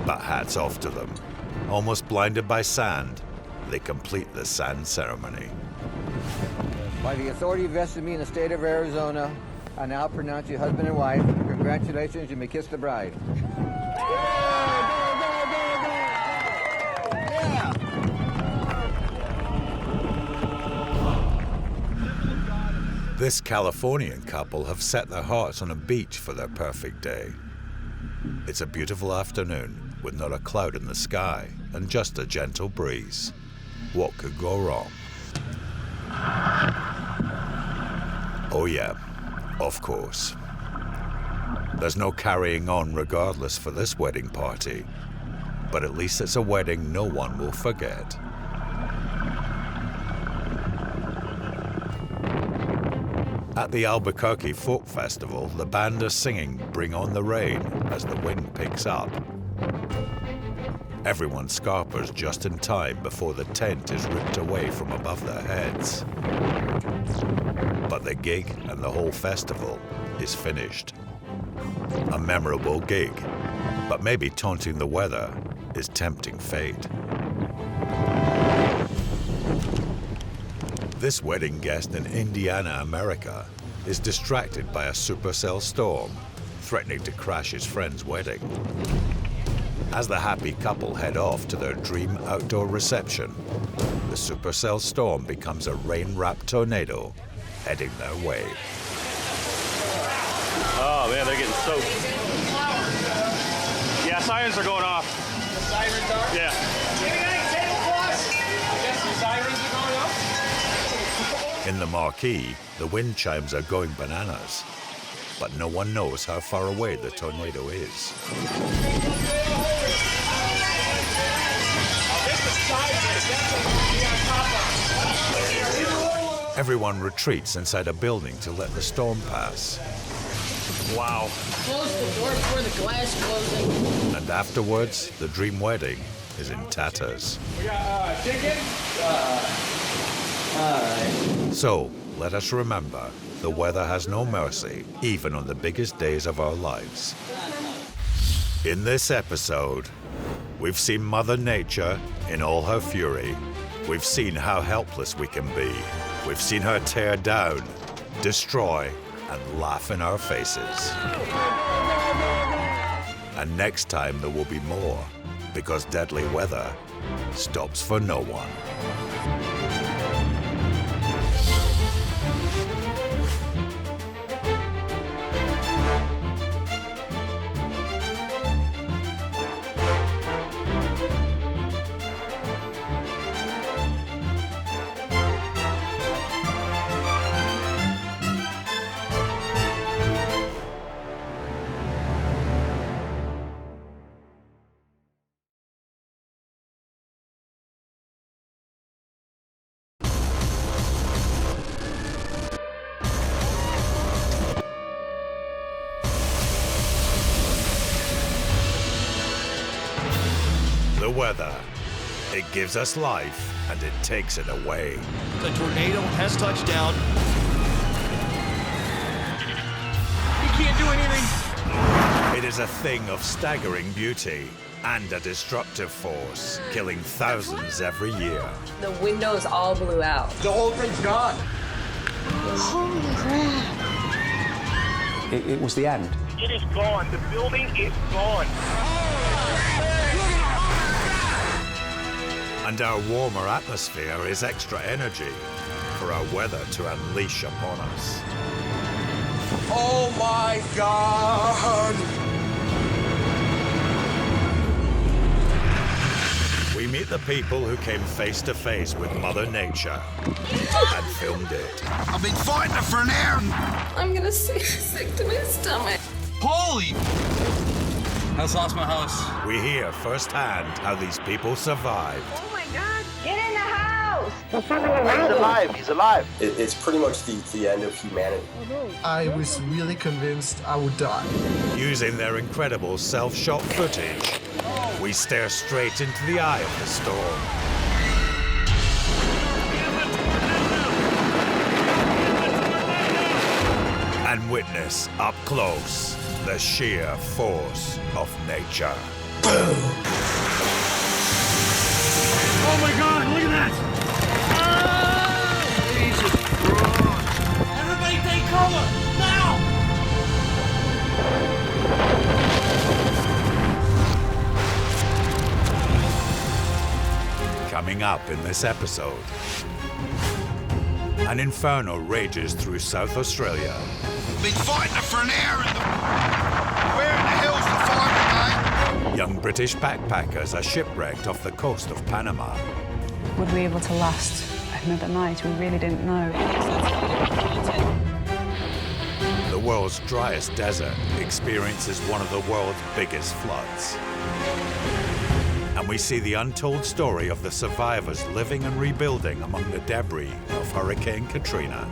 But hats off to them. Almost blinded by sand, they complete the sand ceremony. By the authority vested in me in the state of Arizona, I now pronounce you husband and wife. Congratulations, you may kiss the bride. This Californian couple have set their hearts on a beach for their perfect day. It's a beautiful afternoon with not a cloud in the sky and just a gentle breeze. What could go wrong? Oh yeah, of course. There's no carrying on regardless for this wedding party, but at least it's a wedding no one will forget. At the Albuquerque Folk Festival, the band are singing Bring On the Rain as the wind picks up. Everyone scarpers just in time before the tent is ripped away from above their heads. But the gig and the whole festival is finished. A memorable gig, but maybe taunting the weather is tempting fate. This wedding guest in Indiana, America, is distracted by a supercell storm, threatening to crash his friend's wedding. As the happy couple head off to their dream outdoor reception, the supercell storm becomes a rain-wrapped tornado heading their way. Oh man, they're getting soaked. Yeah, sirens are going off. The sirens are? Yeah. I guess the sirens are going off? In the marquee, the wind chimes are going bananas. but no one knows how far away the tornado is. Everyone retreats inside a building to let the storm pass. Wow. Close the door before the glass closing. And afterwards, the dream wedding is in tatters. We got chicken? Alright. So, let us remember, the weather has no mercy, even on the biggest days of our lives. In this episode, we've seen Mother Nature in all her fury. We've seen how helpless we can be. We've seen her tear down, destroy, and laugh in our faces. And next time there will be more, because deadly weather stops for no one. The weather. It gives us life, and it takes it away. The tornado has touched down. You can't do anything. It is a thing of staggering beauty and a destructive force, killing thousands every year. The windows all blew out. The whole thing's gone. Holy crap. It was the end. It is gone. The building is gone. And our warmer atmosphere is extra energy for our weather to unleash upon us. Oh my God! We meet the people who came face to face with Mother Nature and filmed it. I've been fighting it for an hour. I'm gonna sick to my stomach. Holy! I just lost my house. We hear firsthand how these people survived. Oh my God! Get in the house! He's alive. He's alive. It's pretty much the end of humanity. I was really convinced I would die. Using their incredible self-shot footage, we stare straight into the eye of the storm. And witness up close the sheer force of nature. Oh my God, look at that! Jesus Christ! Everybody take cover, now! Coming up in this episode, an inferno rages through South Australia. Been fighting it for an hour. Where in the hell's the fire, mate? Young British backpackers are shipwrecked off the coast of Panama. Would we be able to last another night? We really didn't know. The world's driest desert experiences one of the world's biggest floods. And we see the untold story of the survivors living and rebuilding among the debris of Hurricane Katrina.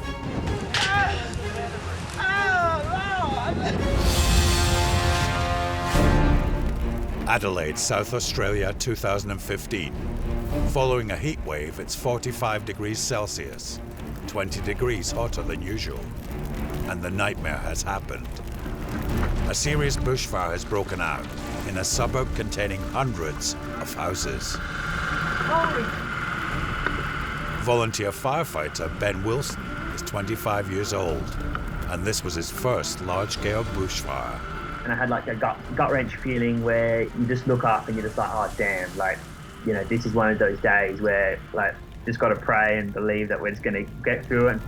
Adelaide, South Australia, 2015. Following a heat wave, it's 45 degrees Celsius, 20 degrees hotter than usual. And the nightmare has happened. A serious bushfire has broken out in a suburb containing hundreds of houses. Volunteer firefighter Ben Wilson is 25 years old, and this was his first large-scale bushfire. And I had like a gut-wrench feeling where you just look up and you're just like, oh damn, like, you know, this is one of those days where like, just got to pray and believe that we're just going to get through it.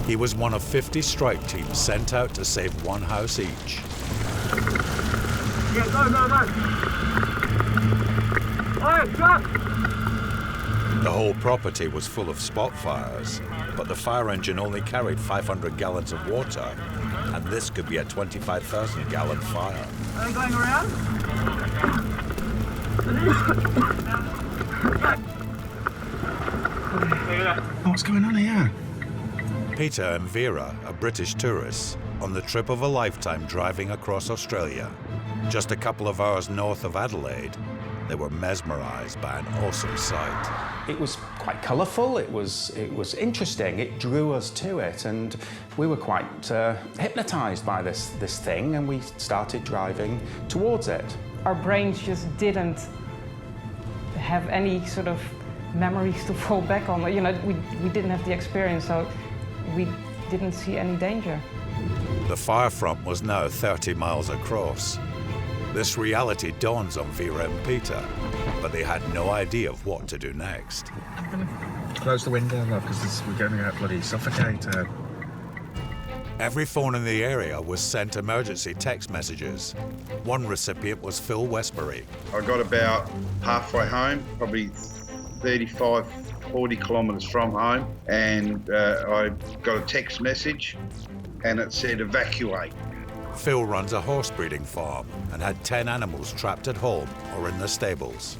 He was one of 50 strike teams sent out to save one house each. Yeah, go. All right, drop. The whole property was full of spot fires, but the fire engine only carried 500 gallons of water, and this could be a 25,000-gallon fire. Are they going around? What's going on here? Peter and Vera are British tourists on the trip of a lifetime driving across Australia. Just a couple of hours north of Adelaide, they were mesmerized by an awesome sight. It was quite colourful, it was interesting, it drew us to it, and we were quite hypnotised by this thing, and we started driving towards it. Our brains just didn't have any sort of memories to fall back on. You know, we didn't have the experience, so we didn't see any danger. The fire front was now 30 miles across. This reality dawns on Vera and Peter, but they had no idea of what to do next. I'm gonna close the window, look, because we're going to bloody suffocate. Every phone in the area was sent emergency text messages. One recipient was Phil Westbury. I got about halfway home, probably 35, 40 kilometres from home, and I got a text message, and it said evacuate. Phil runs a horse breeding farm and had 10 animals trapped at home or in the stables.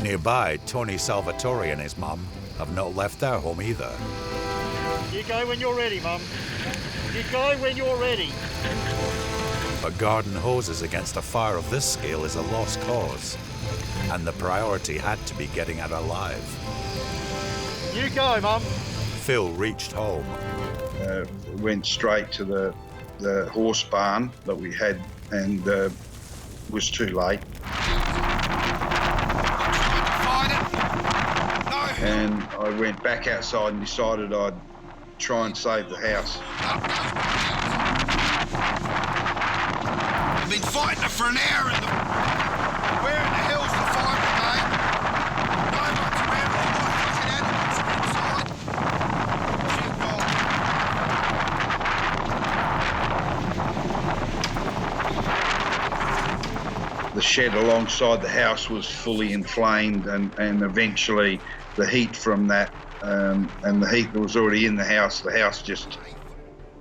Nearby, Tony Salvatore and his mum have not left their home either. You go when you're ready, Mum. You go when you're ready. But garden hoses against a fire of this scale is a lost cause, and the priority had to be getting out alive. You go, Mum. Phil reached home. Went straight to the horse barn that we had, and was too late. And I went back outside and decided I'd try and save the house. I've been fighting it for an hour in the... Where in the hell's the fire brigade? No one's around. All my fucking animals are inside. The shed alongside the house was fully inflamed, and eventually the heat from that and the heat that was already in the house just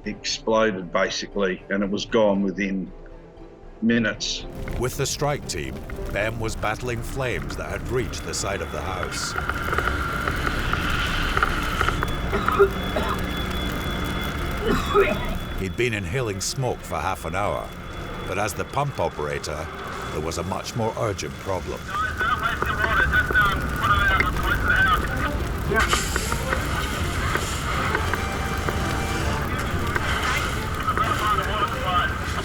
exploded basically, and it was gone within minutes. With the strike team, Ben was battling flames that had reached the side of the house. He'd been inhaling smoke for half an hour, but as the pump operator, there was a much more urgent problem.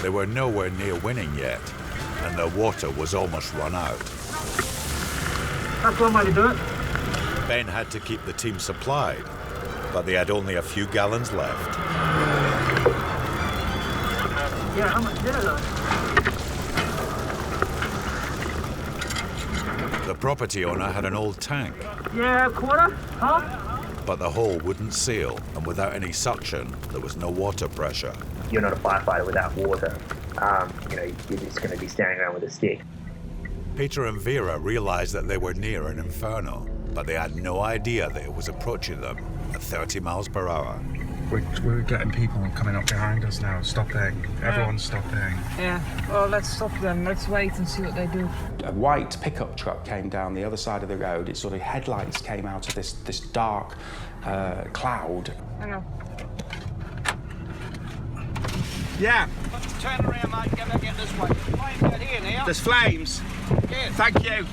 They were nowhere near winning yet, and their water was almost run out. That's one way to do it. Ben had to keep the team supplied, but they had only a few gallons left. Yeah, how much did it though? The property owner had an old tank. Yeah, a quarter, huh? But the hole wouldn't seal, and without any suction, there was no water pressure. You're not a firefighter without water. You're just going to be standing around with a stick. Peter and Vera realized that they were near an inferno, but they had no idea that it was approaching them at 30 miles per hour. We're getting people coming up behind us now, stopping. Everyone's stopping. Yeah, well, let's stop them. Let's wait and see what they do. A white pickup truck came down the other side of the road. Its sort of headlights came out of this dark cloud. Hang on. Yeah. Turn around, mate. Get back in this way. Flames out here now. There's flames. Yeah. Thank you.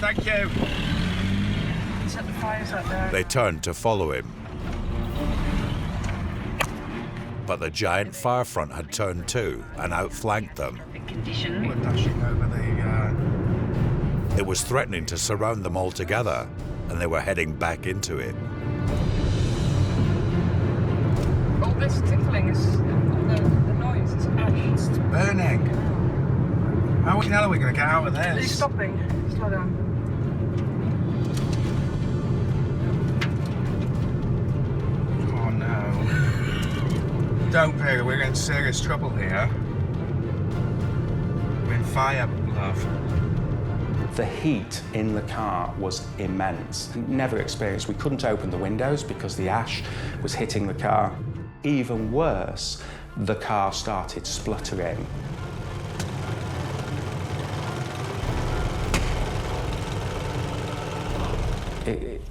Set the fires up there. They turned to follow him. But the giant fire front had turned too and outflanked them. Condition. We're dashing over the... It was threatening to surround them altogether, and they were heading back into it. All this tickling is the noise. It's ash. It's burning. How the hell are we going to get out of this? He's stopping. Slow down. Oh no. Don't, Peter, we're in serious trouble here. We're in fire, love. The heat in the car was immense. Never experienced. We couldn't open the windows because the ash was hitting the car. Even worse, the car started spluttering.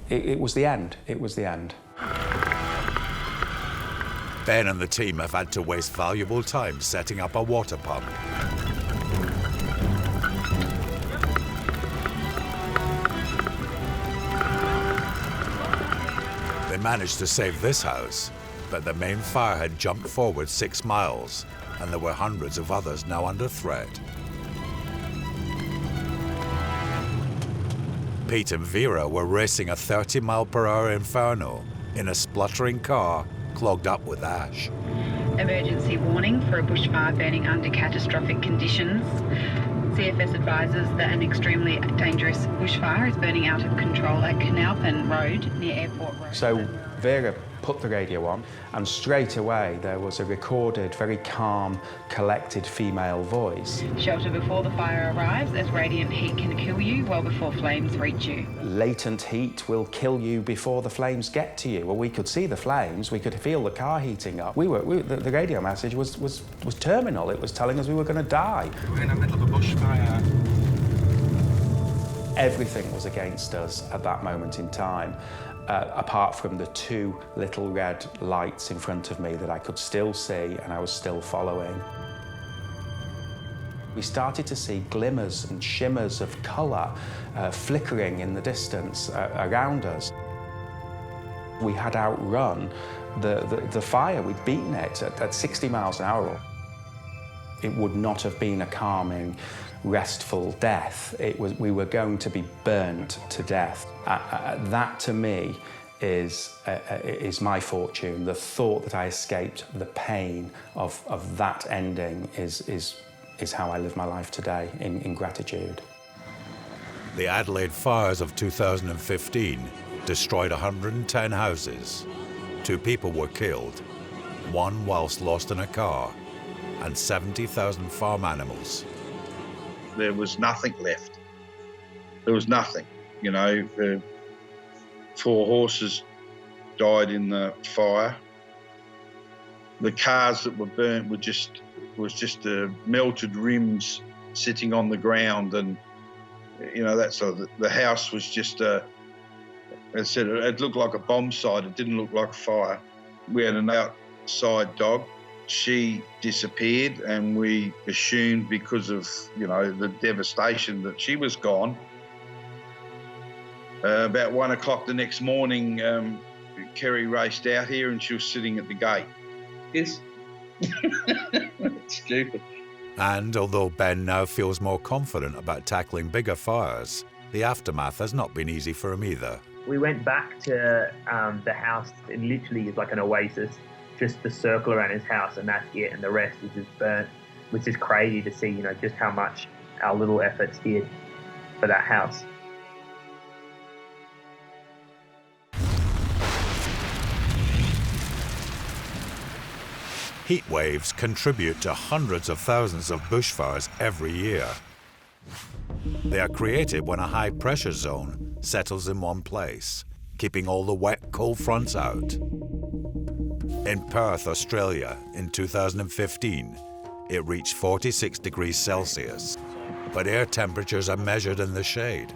It was the end. It was the end. Ben and the team have had to waste valuable time setting up a water pump. They managed to save this house, but the main fire had jumped forward 6 miles, and there were hundreds of others now under threat. Pete and Vera were racing a 30-mile-per-hour inferno in a spluttering car clogged up with ash. Emergency warning for a bushfire burning under catastrophic conditions. CFS advises that an extremely dangerous bushfire is burning out of control at Canalpin Road near Airport Road. So Vera put the radio on, and straight away there was a recorded, very calm, collected female voice. Shelter before the fire arrives, as radiant heat can kill you well before flames reach you. Latent heat will kill you before the flames get to you. Well, we could see the flames, we could feel the car heating up. The radio message was terminal. It was telling us we were going to die. We're in the middle of a bushfire. Everything was against us at that moment in time. Apart from the 2 little red lights in front of me that I could still see and I was still following. We started to see glimmers and shimmers of colour flickering in the distance around us. We had outrun the fire, we'd beaten it at 60 miles an hour. It would not have been a calming, restful death. We were going to be burnt to death. That, to me, is my fortune. The thought that I escaped the pain of that ending is how I live my life today, in gratitude. The Adelaide fires of 2015 destroyed 110 houses. 2 people were killed, 1 whilst lost in a car, and 70,000 farm animals. There was nothing left. There was nothing. You know, 4 horses died in the fire. The cars that were burnt was just melted rims sitting on the ground, and you know, that's the house was just as I said, it looked like a bomb site. It didn't look like a fire. We had an outside dog. She disappeared, and we assumed because of, you know, the devastation that she was gone. About 1 o'clock the next morning, Kerry raced out here, and she was sitting at the gate. Yes. That's stupid. And although Ben now feels more confident about tackling bigger fires, the aftermath has not been easy for him either. We went back to the house. It literally is like an oasis. Just the circle around his house, and that's it, and the rest is just burnt, which is crazy to see, you know, just how much our little efforts did for that house. Heat waves contribute to hundreds of thousands of bushfires every year. They are created when a high-pressure zone settles in one place, keeping all the wet, cold fronts out. In Perth, Australia, in 2015, it reached 46 degrees Celsius, but air temperatures are measured in the shade,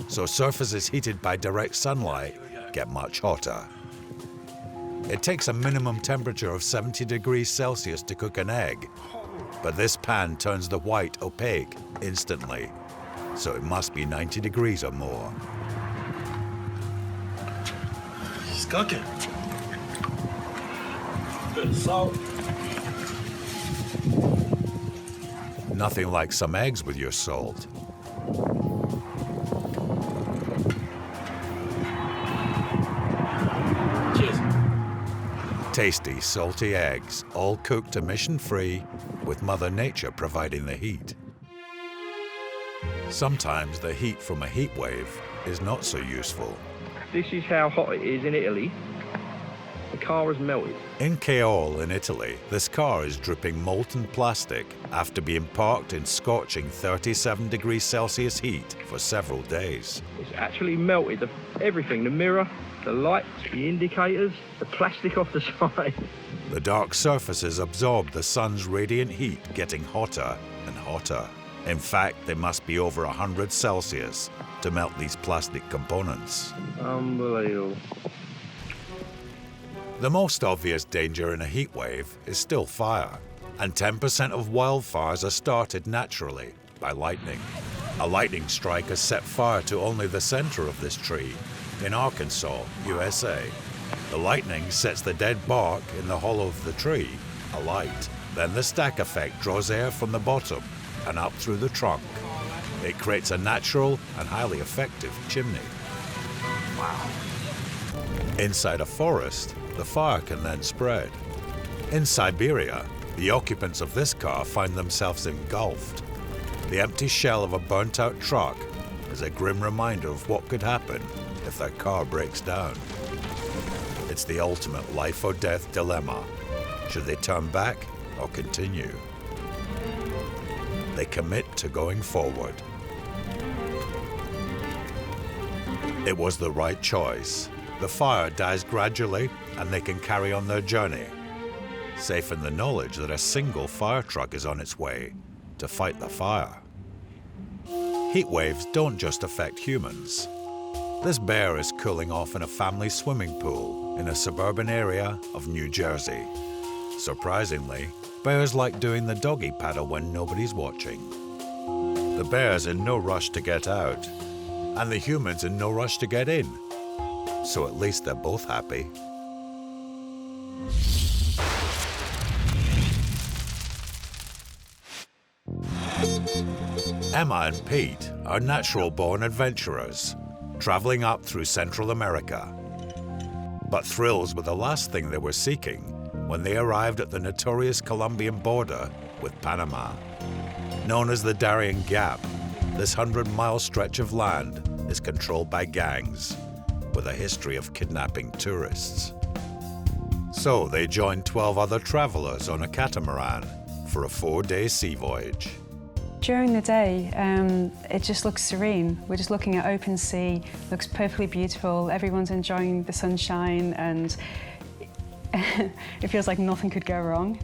so surfaces heated by direct sunlight get much hotter. It takes a minimum temperature of 70 degrees Celsius to cook an egg, but this pan turns the white opaque instantly, so it must be 90 degrees or more. It's cooking. Bit of salt. Nothing like some eggs with your salt. Cheers. Tasty, salty eggs, all cooked emission-free, with Mother Nature providing the heat. Sometimes the heat from a heat wave is not so useful. This is how hot it is in Italy. The car has melted. In Chile, in Italy, this car is dripping molten plastic after being parked in scorching 37 degrees Celsius heat for several days. It's actually melted everything, the mirror, the lights, the indicators, the plastic off the side. The dark surfaces absorb the sun's radiant heat, getting hotter and hotter. In fact, they must be over 100 Celsius to melt these plastic components. Unbelievable. The most obvious danger in a heat wave is still fire, and 10% of wildfires are started naturally by lightning. A lightning strike has set fire to only the center of this tree in Arkansas, USA. The lightning sets the dead bark in the hollow of the tree alight. Then the stack effect draws air from the bottom and up through the trunk. It creates a natural and highly effective chimney. Wow. Inside a forest, the fire can then spread. In Siberia, the occupants of this car find themselves engulfed. The empty shell of a burnt-out truck is a grim reminder of what could happen if their car breaks down. It's the ultimate life or death dilemma. Should they turn back or continue? They commit to going forward. It was the right choice. The fire dies gradually and they can carry on their journey, safe in the knowledge that a single fire truck is on its way to fight the fire. Heat waves don't just affect humans. This bear is cooling off in a family swimming pool in a suburban area of New Jersey. Surprisingly, bears like doing the doggy paddle when nobody's watching. The bear's in no rush to get out, and the human's in no rush to get in. So at least they're both happy. Emma and Pete are natural-born adventurers, traveling up through Central America. But thrills were the last thing they were seeking when they arrived at the notorious Colombian border with Panama. Known as the Darian Gap, this 100-mile stretch of land is controlled by gangs with a history of kidnapping tourists. So they joined 12 other travelers on a catamaran for a 4-day sea voyage. During the day, it just looks serene. We're just looking at open sea, looks perfectly beautiful. Everyone's enjoying the sunshine and it feels like nothing could go wrong.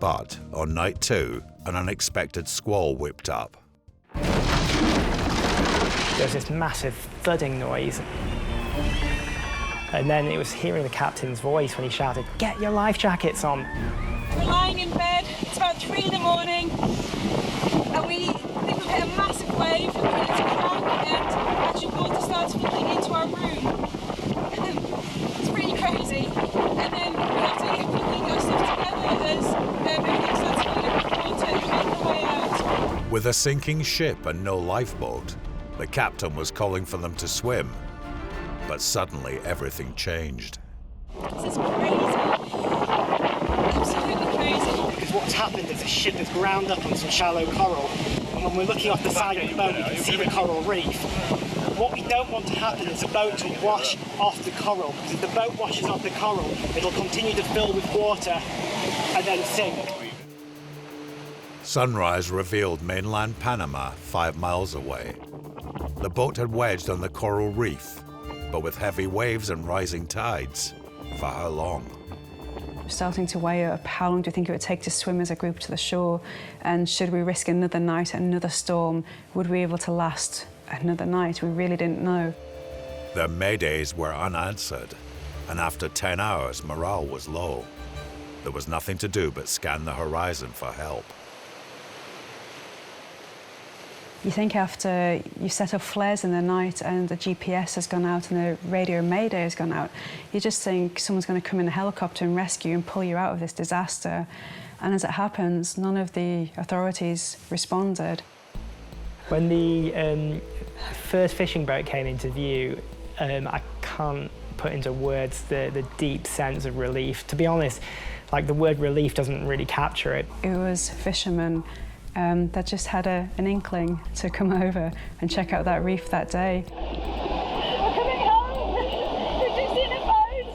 But on night 2, an unexpected squall whipped up. There was this massive thudding noise. And then it was hearing the captain's voice when he shouted, "Get your life jackets on." We're lying in bed, it's about 3 in the morning, and we think we've hit a massive wave, and we hit a crack, and actually water starts flooding into our room. It's pretty crazy. And then we have to get our stuff together as everything starts filling up with water and make our way out. With a sinking ship and no lifeboat, the captain was calling for them to swim. But suddenly everything changed. This is crazy. Absolutely crazy. Because what's happened is the ship has ground up on some shallow coral. And when we're looking off the side of the boat, we can see the coral reef. What we don't want to happen is the boat to wash off the coral. Because if the boat washes off the coral, it'll continue to fill with water and then sink. Sunrise revealed mainland Panama 5 miles away. The boat had wedged on the coral reef, but with heavy waves and rising tides, for how long? Starting to weigh up how long do you think it would take to swim as a group to the shore, and should we risk another night, another storm? Would we be able to last another night? We really didn't know. Their maydays were unanswered, and after 10 hours, morale was low. There was nothing to do but scan the horizon for help. You think after you set up flares in the night and the GPS has gone out and the radio mayday has gone out, you just think someone's going to come in a helicopter and rescue you and pull you out of this disaster. And as it happens, none of the authorities responded. When the first fishing boat came into view, I can't put into words the deep sense of relief. To be honest, like the word relief doesn't really capture it. It was fishermen that just had an inkling to come over and check out that reef that day. We're coming home! We've just seen a boat!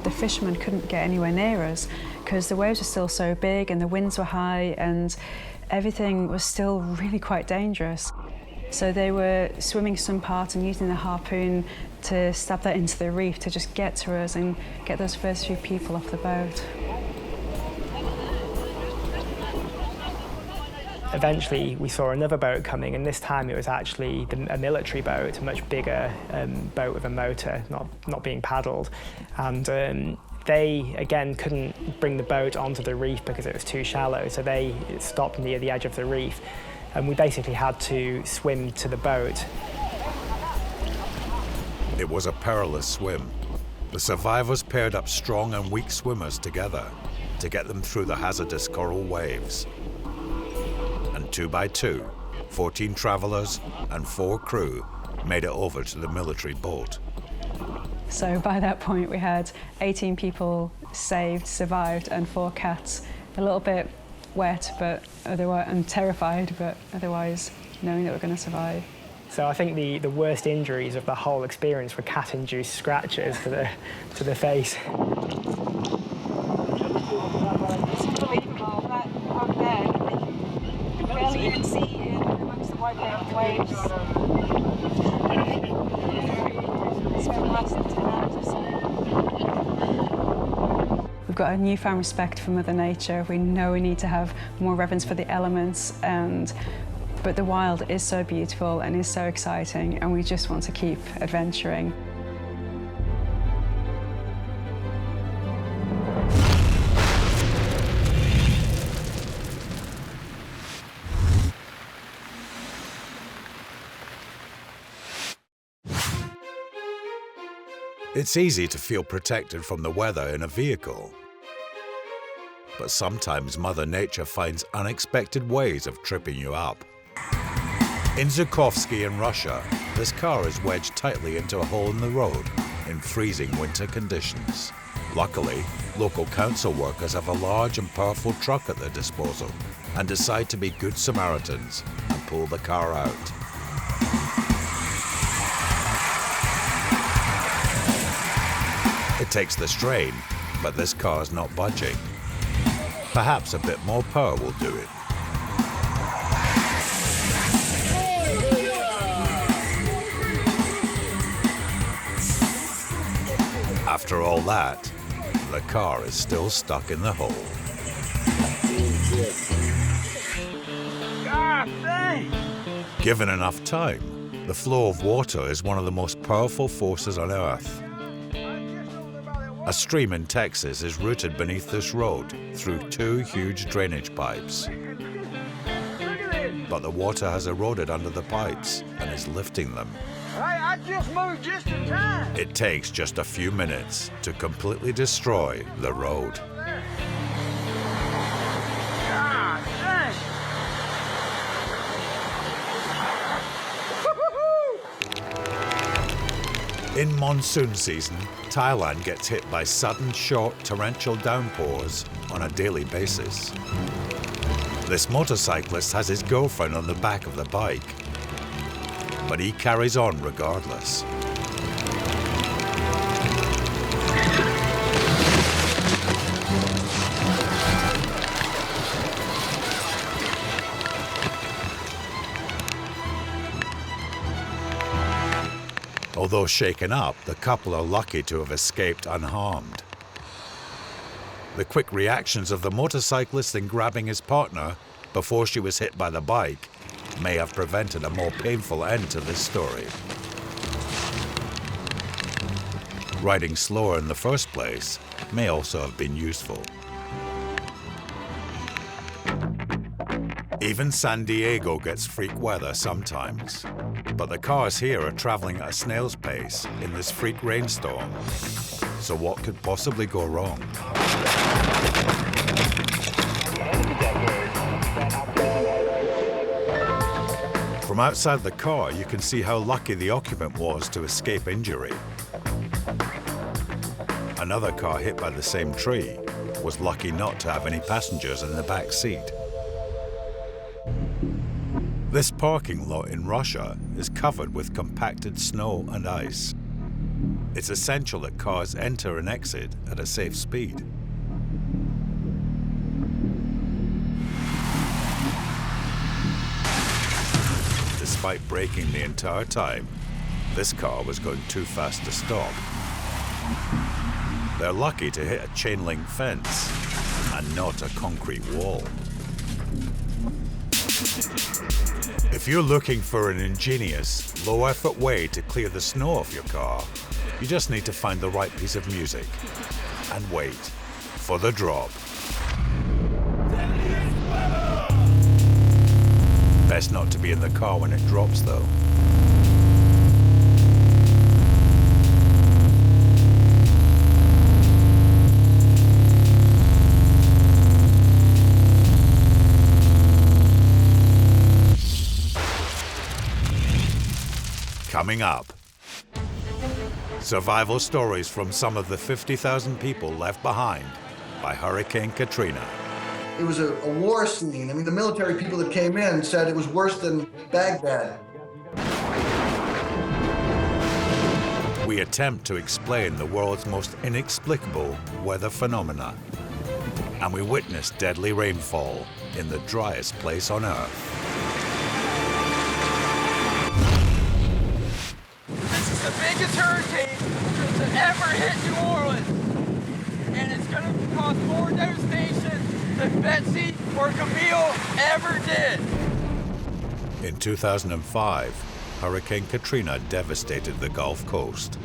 the fishermen couldn't get anywhere near us because the waves were still so big and the winds were high and everything was still really quite dangerous. So they were swimming some part and using the harpoon to stab that into the reef to just get to us and get those first few people off the boat. Eventually, we saw another boat coming, and this time it was actually a military boat, a much bigger boat with a motor, not being paddled. And they, again, couldn't bring the boat onto the reef because it was too shallow, so they stopped near the edge of the reef. And we basically had to swim to the boat. It was a perilous swim. The survivors paired up strong and weak swimmers together to get them through the hazardous coral waves. And 2 by 2, 14 travelers and 4 crew made it over to the military boat. So by that point we had 18 people saved, survived, and 4 cats. A little bit wet, but otherwise, and terrified, but otherwise knowing that we're going to survive. So I think the worst injuries of the whole experience were cat-induced scratches to the face. It's unbelievable that out there, you can barely even see in amongst the white waves. Spent less than 10 hours or so. We've got a newfound respect for Mother Nature. We know we need to have more reverence for the elements, but the wild is so beautiful and is so exciting, and we just want to keep adventuring. It's easy to feel protected from the weather in a vehicle. But sometimes Mother Nature finds unexpected ways of tripping you up. In Zhukovsky in Russia, this car is wedged tightly into a hole in the road in freezing winter conditions. Luckily, local council workers have a large and powerful truck at their disposal and decide to be good Samaritans and pull the car out. It takes the strain, but this car's not budging. Perhaps a bit more power will do it. After all that, the car is still stuck in the hole. God dang! Given enough time, the flow of water is one of the most powerful forces on Earth. A stream in Texas is routed beneath this road through 2 huge drainage pipes. But the water has eroded under the pipes and is lifting them. Hey, I just moved just in time. It takes just a few minutes to completely destroy the road. God dang! In monsoon season, Thailand gets hit by sudden, short, torrential downpours on a daily basis. This motorcyclist has his girlfriend on the back of the bike, but he carries on regardless. Although shaken up, the couple are lucky to have escaped unharmed. The quick reactions of the motorcyclist in grabbing his partner before she was hit by the bike may have prevented a more painful end to this story. Riding slower in the first place may also have been useful. Even San Diego gets freak weather sometimes, but the cars here are traveling at a snail's pace in this freak rainstorm. So what could possibly go wrong? From outside the car, you can see how lucky the occupant was to escape injury. Another car hit by the same tree was lucky not to have any passengers in the back seat. This parking lot in Russia is covered with compacted snow and ice. It's essential that cars enter and exit at a safe speed. Despite braking the entire time, this car was going too fast to stop. They're lucky to hit a chain link fence and not a concrete wall. If you're looking for an ingenious, low-effort way to clear the snow off your car, you just need to find the right piece of music and wait for the drop. Best not to be in the car when it drops, though. Coming up, survival stories from some of the 50,000 people left behind by Hurricane Katrina. It was a war scene. I mean, the military people that came in said it was worse than Baghdad. We attempt to explain the world's most inexplicable weather phenomena, and we witness deadly rainfall in the driest place on Earth. This is the biggest hurricane to ever hit New Orleans, and it's going to cause more devastation than Betsy or Camille ever did. In 2005, Hurricane Katrina devastated the Gulf Coast.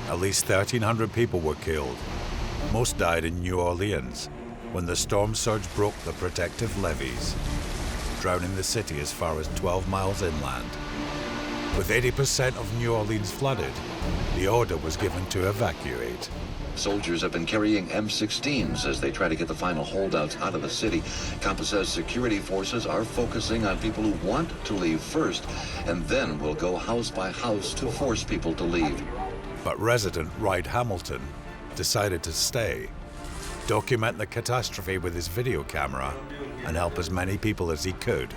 At least 1,300 people were killed. Most died in New Orleans when the storm surge broke the protective levees, drowning the city as far as 12 miles inland. With 80% of New Orleans flooded, the order was given to evacuate. Soldiers have been carrying M16s as they try to get the final holdouts out of the city. Campa says security forces are focusing on people who want to leave first, and then will go house by house to force people to leave. But resident Wright Hamilton decided to stay, document the catastrophe with his video camera, and help as many people as he could.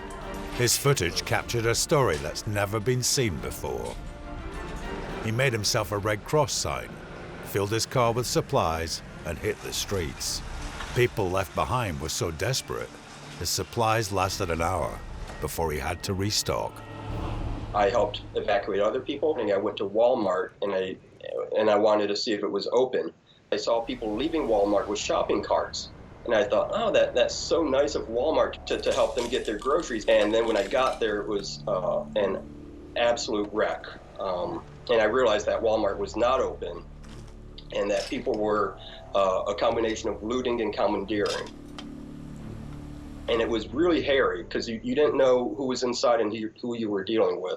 His footage captured a story that's never been seen before. He made himself a Red Cross sign, filled his car with supplies, and hit the streets. People left behind were so desperate, his supplies lasted an hour before he had to restock. I helped evacuate other people, and I went to Walmart, and I wanted to see if it was open. I saw people leaving Walmart with shopping carts, and I thought, oh, that's so nice of Walmart to help them get their groceries. And then when I got there, it was an absolute wreck. And I realized that Walmart was not open, and that people were a combination of looting and commandeering. And it was really hairy because you didn't know who was inside and who you were dealing with.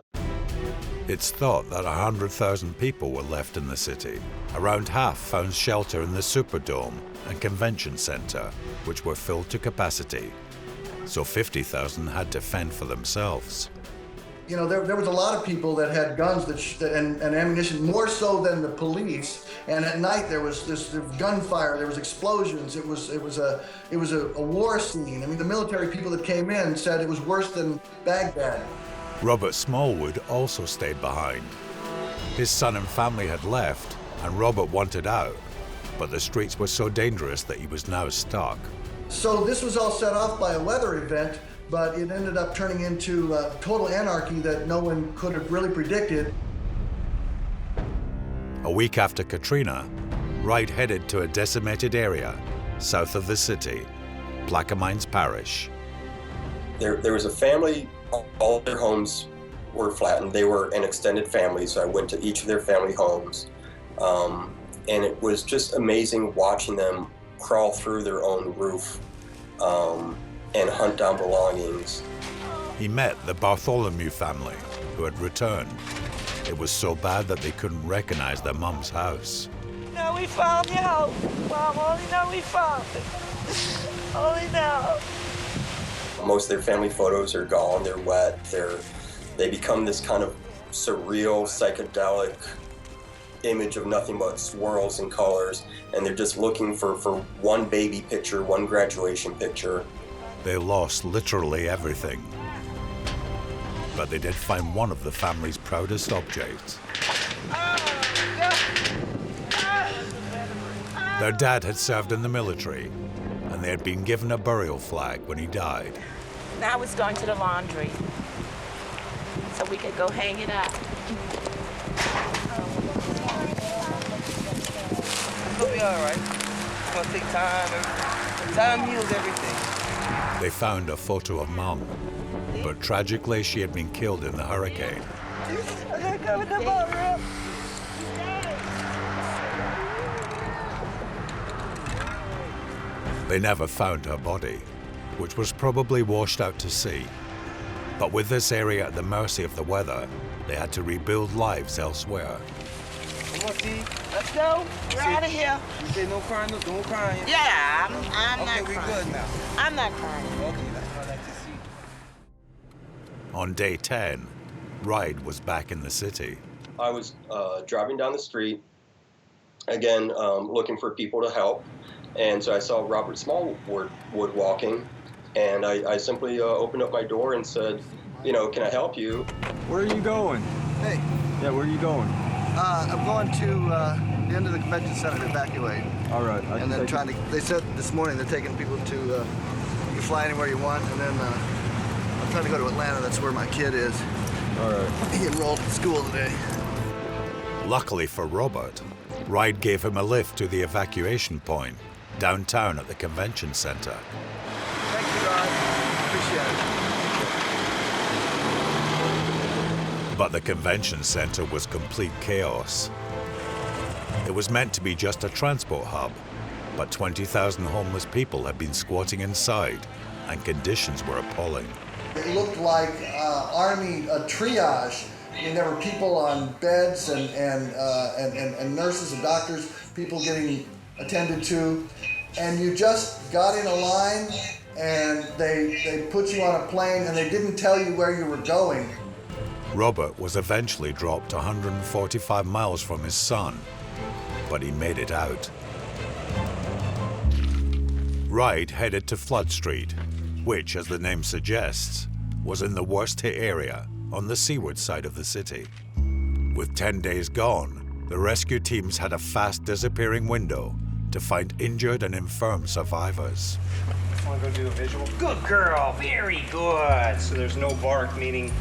It's thought that 100,000 people were left in the city. Around half found shelter in the Superdome and Convention Center, which were filled to capacity. So 50,000 had to fend for themselves. You know, there was a lot of people that had guns and ammunition, more so than the police. And at night there was gunfire, there was explosions. It was a war scene. I mean, the military people that came in said it was worse than Baghdad. Robert Smallwood also stayed behind. His son and family had left, and Robert wanted out, but the streets were so dangerous that he was now stuck. So this was all set off by a weather event, but it ended up turning into total anarchy that no one could have really predicted. A week after Katrina, Wright headed to a decimated area south of the city, Plaquemines Parish. There was a family, all their homes were flattened. They were an extended family, so I went to each of their family homes. And it was just amazing watching them crawl through their own roof and hunt down belongings. He met the Bartholomew family, who had returned. It was so bad that they couldn't recognize their mum's house. Now we found the house. Mom, only now we found it. Only now. Most of their family photos are gone, they're wet, they become this kind of surreal, psychedelic image of nothing but swirls and colors, and they're just looking for one baby picture, one graduation picture. They lost literally everything. But they did find one of the family's proudest objects. Their dad had served in the military, and they had been given a burial flag when he died. Now it's going to the laundry, so we could go hang it up. It'll be all right. It's gonna take time. Time heals everything. They found a photo of Mom, but tragically she had been killed in the hurricane. They never found her body, which was probably washed out to sea. But with this area at the mercy of the weather, they had to rebuild lives elsewhere. Come on, T. Let's go. We're out of here. You say no crying, no crying. Yeah, I'm not okay, crying. we good now. I'm not crying. Okay, that's what I like to see. On day 10, Ride was back in the city. I was driving down the street, again, looking for people to help. And so I saw Robert Smallwood walking, and I simply opened up my door and said, you know, can I help you? Where are you going? Hey. Yeah, where are you going? I'm going to the end of the convention center to evacuate. All right. And then they said this morning they're taking people to, you can fly anywhere you want, and then I'm trying to go to Atlanta. That's where my kid is. All right. He enrolled in school today. Luckily for Robert, Ride gave him a lift to the evacuation point downtown at the convention center. Thank you, Rod. Appreciate it. But the convention center was complete chaos. It was meant to be just a transport hub, but 20,000 homeless people had been squatting inside, and conditions were appalling. It looked like Army triage. I mean, there were people on beds and nurses and doctors, people getting attended to, and you just got in a line and they put you on a plane and they didn't tell you where you were going. Robert was eventually dropped 145 miles from his son, but he made it out. Ride headed to Flood Street, which, as the name suggests, was in the worst hit area on the seaward side of the city. With 10 days gone, the rescue teams had a fast disappearing window to find injured and infirm survivors. Want to go do a visual? Good girl, very good. So there's no bark, meaning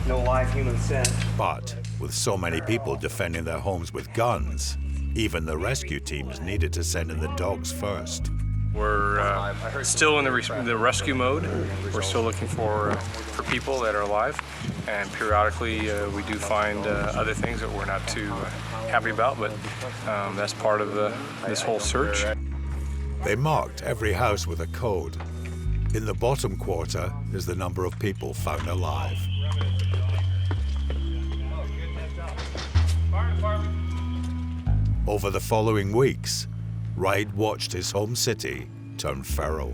no live human scent. But with so many people defending their homes with guns, even the rescue teams needed to send in the dogs first. We're still in the rescue mode. We're still looking for people that are alive, and periodically we do find other things that we're not too happy about, but that's part of this whole search. They marked every house with a code. In the bottom quarter is the number of people found alive. Over the following weeks, Ride watched his home city turn feral.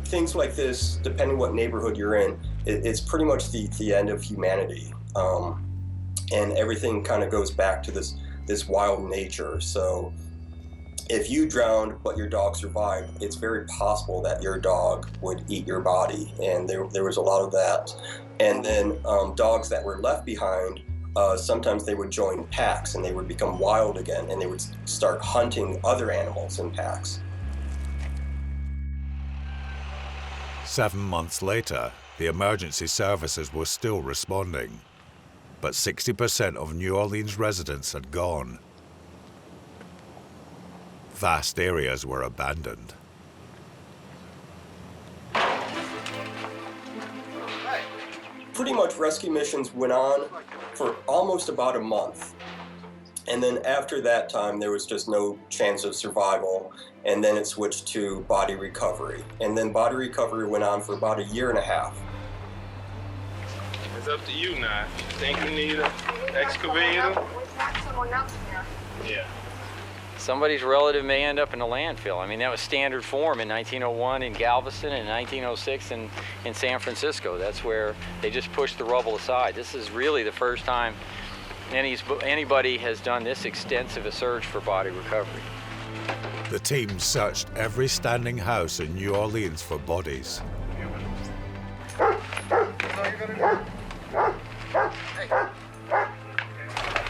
Things like this, depending what neighborhood you're in, it's pretty much the end of humanity. And everything kind of goes back to this wild nature. So if you drowned but your dog survived, it's very possible that your dog would eat your body. And there was a lot of that. And then dogs that were left behind, sometimes they would join packs and they would become wild again, and they would start hunting other animals in packs. 7 months later, the emergency services were still responding, but 60% of New Orleans residents had gone. Vast areas were abandoned. Pretty much rescue missions went on for almost about a month. And then after that time, there was just no chance of survival. And then it switched to body recovery. And then body recovery went on for about 1.5 years. It's up to you now. You think we need an excavator? Yeah. Somebody's relative may end up in a landfill. I mean, that was standard form in 1901 in Galveston and 1906 in San Francisco. That's where they just pushed the rubble aside. This is really the first time anybody has done this extensive a search for body recovery. The team searched every standing house in New Orleans for bodies.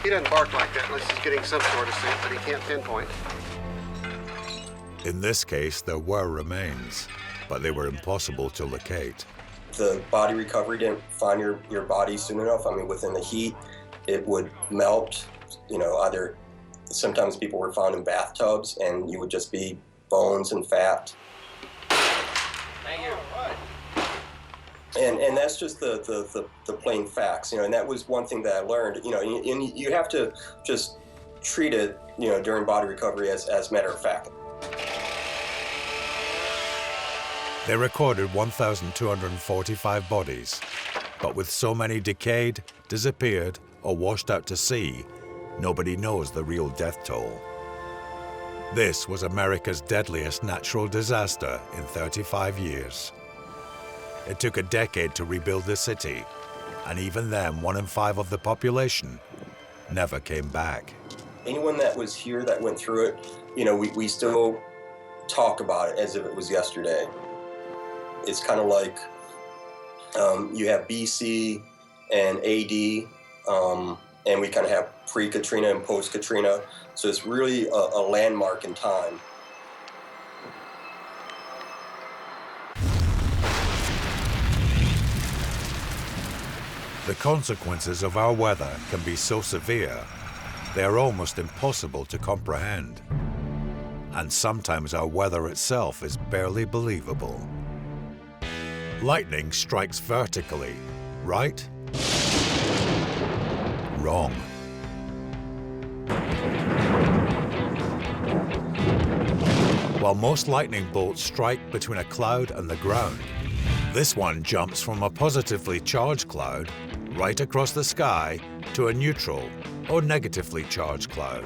He doesn't bark like that unless he's getting some sort of scent, but he can't pinpoint. In this case, there were remains, but they were impossible to locate. The body recovery didn't find your body soon enough. I mean, within the heat, it would melt. You know, either sometimes people were found in bathtubs and you would just be bones and fat. Thank you. And that's just the plain facts, you know, and that was one thing that I learned, you know, and you have to just treat it, you know, during body recovery as a matter of fact. They recorded 1,245 bodies, but with so many decayed, disappeared, or washed out to sea, nobody knows the real death toll. This was America's deadliest natural disaster in 35 years. It took a decade to rebuild the city, and even then, 1 in 5 of the population never came back. Anyone that was here that went through it, you know, we still talk about it as if it was yesterday. It's kind of like you have BC and AD, and we kind of have pre-Katrina and post-Katrina. So it's really a landmark in time. The consequences of our weather can be so severe, they are almost impossible to comprehend. And sometimes our weather itself is barely believable. Lightning strikes vertically, right? Wrong. While most lightning bolts strike between a cloud and the ground, this one jumps from a positively charged cloud right across the sky to a neutral or negatively charged cloud.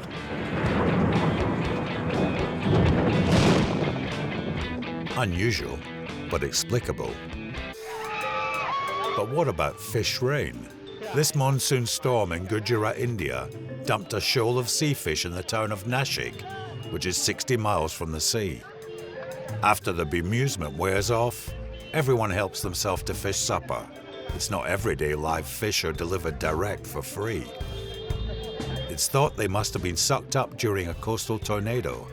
Unusual, but explicable. But what about fish rain? This monsoon storm in Gujarat, India, dumped a shoal of sea fish in the town of Nashik, which is 60 miles from the sea. After the bemusement wears off, everyone helps themselves to fish supper. It's not every day live fish are delivered direct for free. It's thought they must have been sucked up during a coastal tornado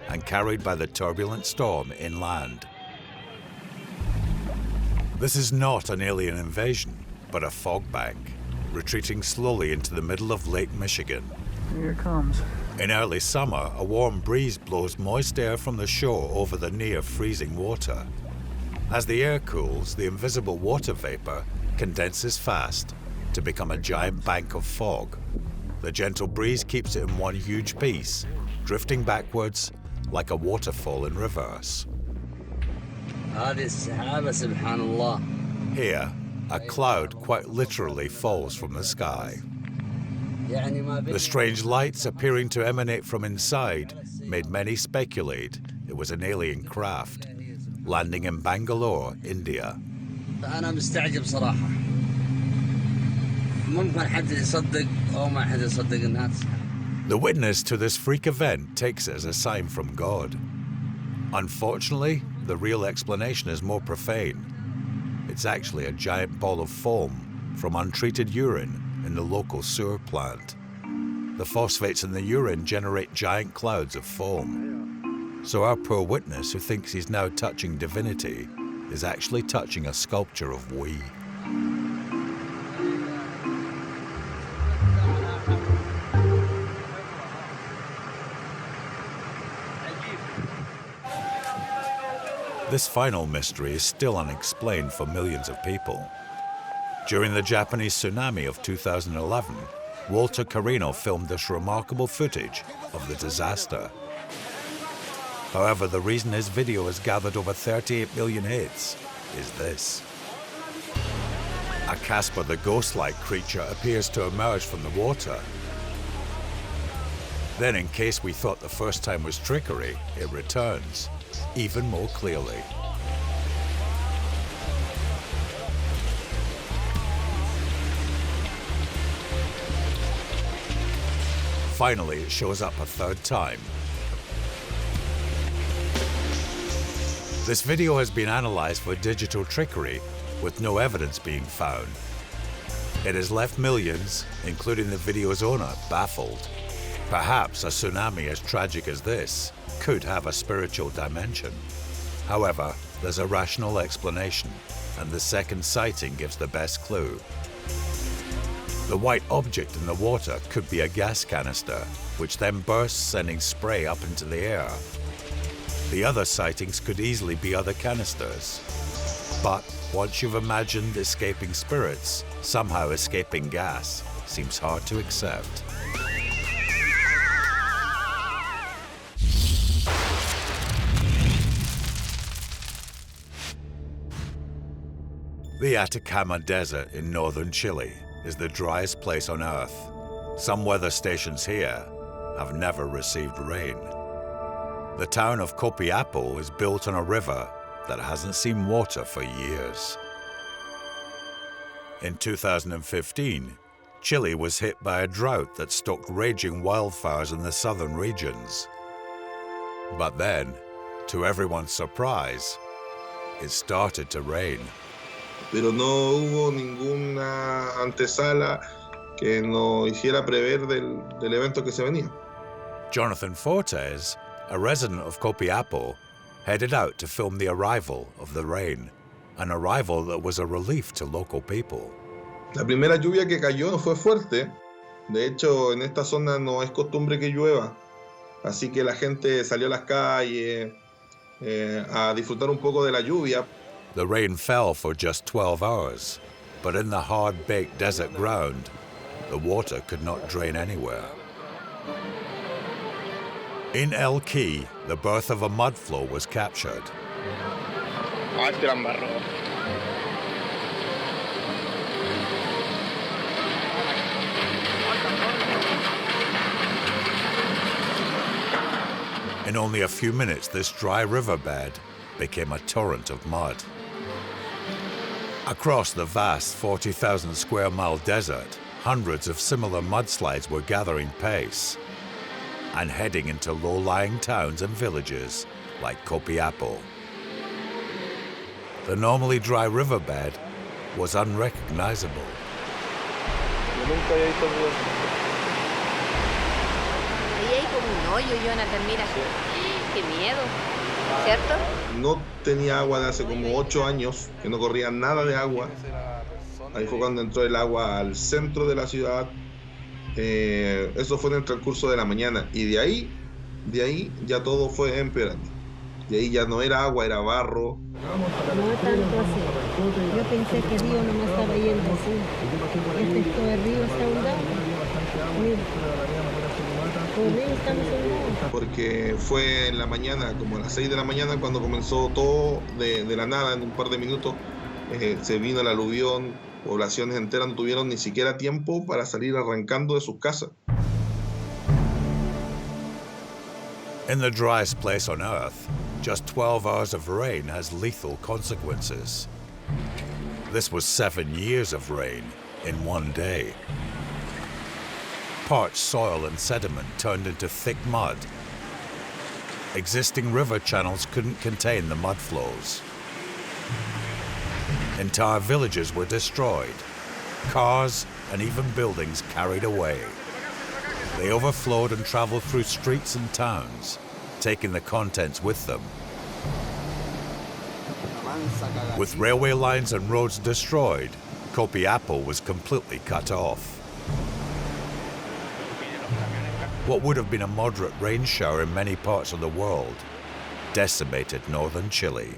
and carried by the turbulent storm inland. This is not an alien invasion, but a fog bank, retreating slowly into the middle of Lake Michigan. Here it comes. In early summer, a warm breeze blows moist air from the shore over the near freezing water. As the air cools, the invisible water vapor condenses fast to become a giant bank of fog. The gentle breeze keeps it in one huge piece, drifting backwards like a waterfall in reverse. Here, a cloud quite literally falls from the sky. The strange lights appearing to emanate from inside made many speculate it was an alien craft, landing in Bangalore, India. The witness to this freak event takes it as a sign from God. Unfortunately, the real explanation is more profane. It's actually a giant ball of foam from untreated urine in the local sewer plant. The phosphates in the urine generate giant clouds of foam. So our poor witness, who thinks he's now touching divinity, is actually touching a sculpture of we. This final mystery is still unexplained for millions of people. During the Japanese tsunami of 2011, Walter Carino filmed this remarkable footage of the disaster. However, the reason his video has gathered over 38 million hits is this. A Casper the Ghost-like creature appears to emerge from the water. Then, in case we thought the first time was trickery, it returns, even more clearly. Finally, it shows up a third time. This video has been analyzed for digital trickery, with no evidence being found. It has left millions, including the video's owner, baffled. Perhaps a tsunami as tragic as this could have a spiritual dimension. However, there's a rational explanation, and the second sighting gives the best clue. The white object in the water could be a gas canister, which then bursts, sending spray up into the air. The other sightings could easily be other canisters. But once you've imagined escaping spirits, somehow escaping gas seems hard to accept. The Atacama Desert in northern Chile is the driest place on Earth. Some weather stations here have never received rain. The town of Copiapó is built on a river that hasn't seen water for years. In 2015, Chile was hit by a drought that stoked raging wildfires in the southern regions. But then, to everyone's surprise, it started to rain. Pero no hubo ninguna antesala que nos hiciera prever del evento que se venía. Jonathan Fortes, a resident of Copiapó, headed out to film the arrival of the rain, an arrival that was a relief to local people. La primera lluvia que cayó no fue fuerte. De hecho, en esta zona no es costumbre que llueva. Así que la gente salió a las calles a disfrutar un poco de la lluvia. The rain fell for just 12 hours, but in the hard-baked desert ground, the water could not drain anywhere. In El Key, the birth of a mudflow was captured. In only a few minutes, this dry riverbed became a torrent of mud. Across the vast 40,000 square mile desert, hundreds of similar mudslides were gathering pace and heading into low-lying towns and villages like Copiapó. The normally dry riverbed was unrecognizable. Ahí hay como un hoyo, Jonathan, mira. Qué miedo, ¿cierto? No tenía agua de hace como 8 años, que no corría nada de agua. Ahí fue cuando entró el agua al centro de la ciudad. Eso fue en el transcurso de la mañana. Y de ahí ya todo fue empeorando. De ahí ya no era agua, era barro. No tanto así. Yo pensé que el río no me estaba yendo así. Todo el río está hundado. Mira. Todo el río está hundado. Porque fue en la mañana, como a las 6 de la mañana, cuando comenzó todo de la nada, en un par de minutos, se vino el aluvión, poblaciones enteras no tuvieron ni siquiera tiempo para salir arrancando de sus casas. In the driest place on Earth, just 12 hours of rain has lethal consequences. This was 7 years of rain in one day. Parched soil and sediment turned into thick mud. Existing river channels couldn't contain the mud flows. Entire villages were destroyed, cars and even buildings carried away. They overflowed and traveled through streets and towns, taking the contents with them. With railway lines and roads destroyed, Copiapó was completely cut off. What would have been a moderate rain shower in many parts of the world decimated northern Chile.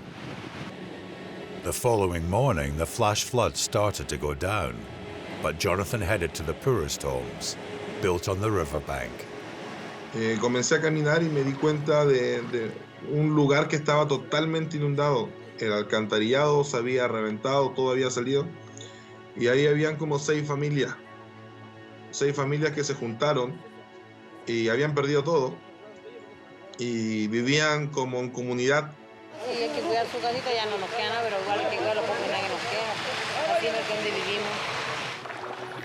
The following morning, the flash floods started to go down, but Jonathan headed to the poorest homes, built on the riverbank. Comencé a caminar y me di cuenta de un lugar que estaba totalmente inundado. El alcantarillado se había reventado, todo había salido. Y ahí habían como 6 familias. 6 familias que se juntaron y habían perdido todo. Y vivían como en comunidad. Sí, hay que cuidar su casita, ya no nos queda nada, pero igual hay que cuidar la oportunidad que nos queda. Así no es donde vivimos.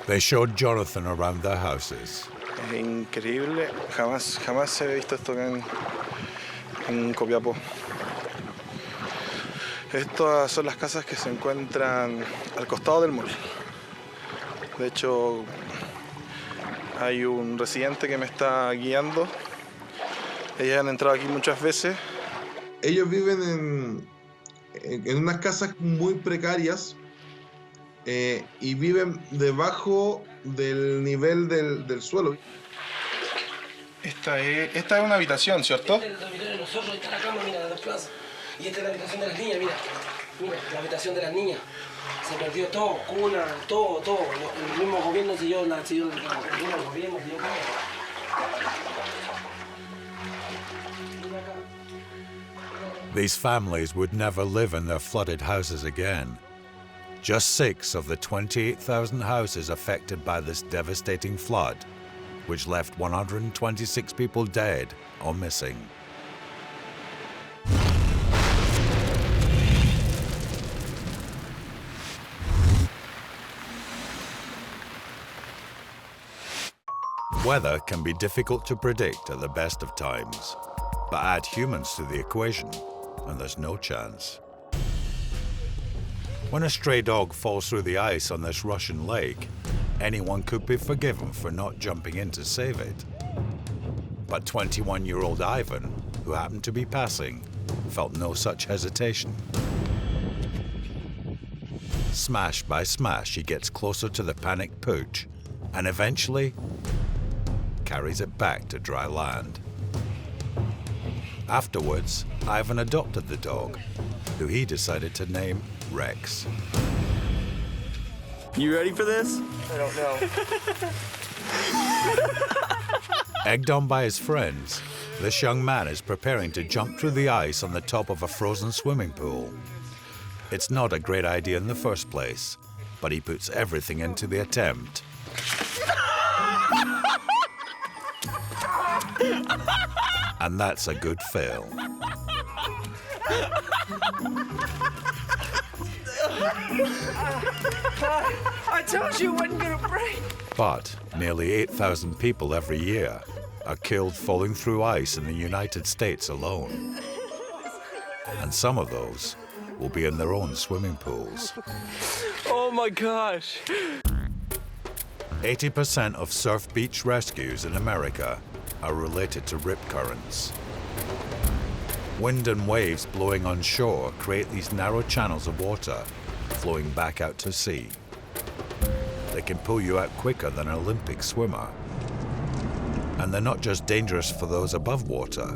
They showed Jonathan around their houses. Es increíble, jamás se había visto esto acá en Copiapó. Estas son las casas que se encuentran al costado del mall. De hecho, hay un residente que me está guiando Ellas han entrado aquí muchas veces. Ellos viven en unas casas muy precarias y viven debajo del nivel del suelo. Esta es una habitación, ¿cierto? Esta es la habitación de nosotros, esta es la cama, mira, de 2 plazas. Y esta es la habitación de las niñas, mira. Mira, la habitación de las niñas. Se perdió todo, cuna, todo. El mismo gobierno siguió la cuna, el gobierno siguió todo. These families would never live in their flooded houses again. Just 6 of the 28,000 houses affected by this devastating flood, which left 126 people dead or missing. Weather can be difficult to predict at the best of times, but add humans to the equation, and there's no chance. When a stray dog falls through the ice on this Russian lake, anyone could be forgiven for not jumping in to save it. But 21-year-old Ivan, who happened to be passing, felt no such hesitation. Smash by smash, he gets closer to the panicked pooch, and eventually carries it back to dry land. Afterwards, Ivan adopted the dog, who he decided to name Rex. You ready for this? I don't know. Egged on by his friends, this young man is preparing to jump through the ice on the top of a frozen swimming pool. It's not a great idea in the first place, but he puts everything into the attempt. And that's a good fail. I told you it wasn't gonna break. But nearly 8,000 people every year are killed falling through ice in the United States alone. And some of those will be in their own swimming pools. Oh my gosh. 80% of surf beach rescues in America are related to rip currents. Wind and waves blowing on shore create these narrow channels of water flowing back out to sea. They can pull you out quicker than an Olympic swimmer. And they're not just dangerous for those above water.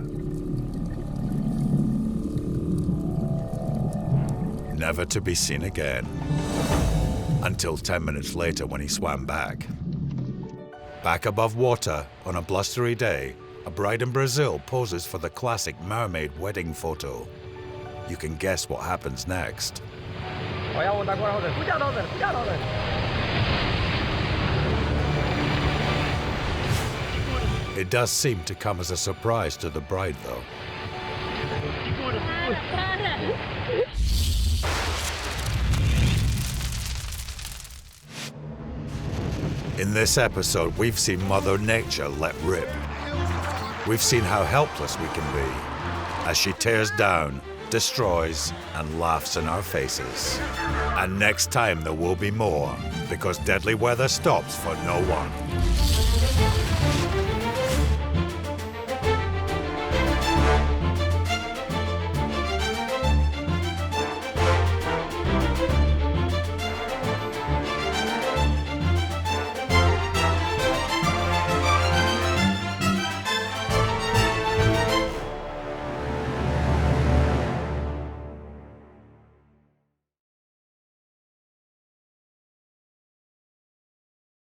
Never to be seen again. Until 10 minutes later when he swam back. Back above water, on a blustery day, a bride in Brazil poses for the classic mermaid wedding photo. You can guess what happens next. It does seem to come as a surprise to the bride, though. In this episode, we've seen Mother Nature let rip. We've seen how helpless we can be as she tears down, destroys, and laughs in our faces. And next time there will be more, because deadly weather stops for no one.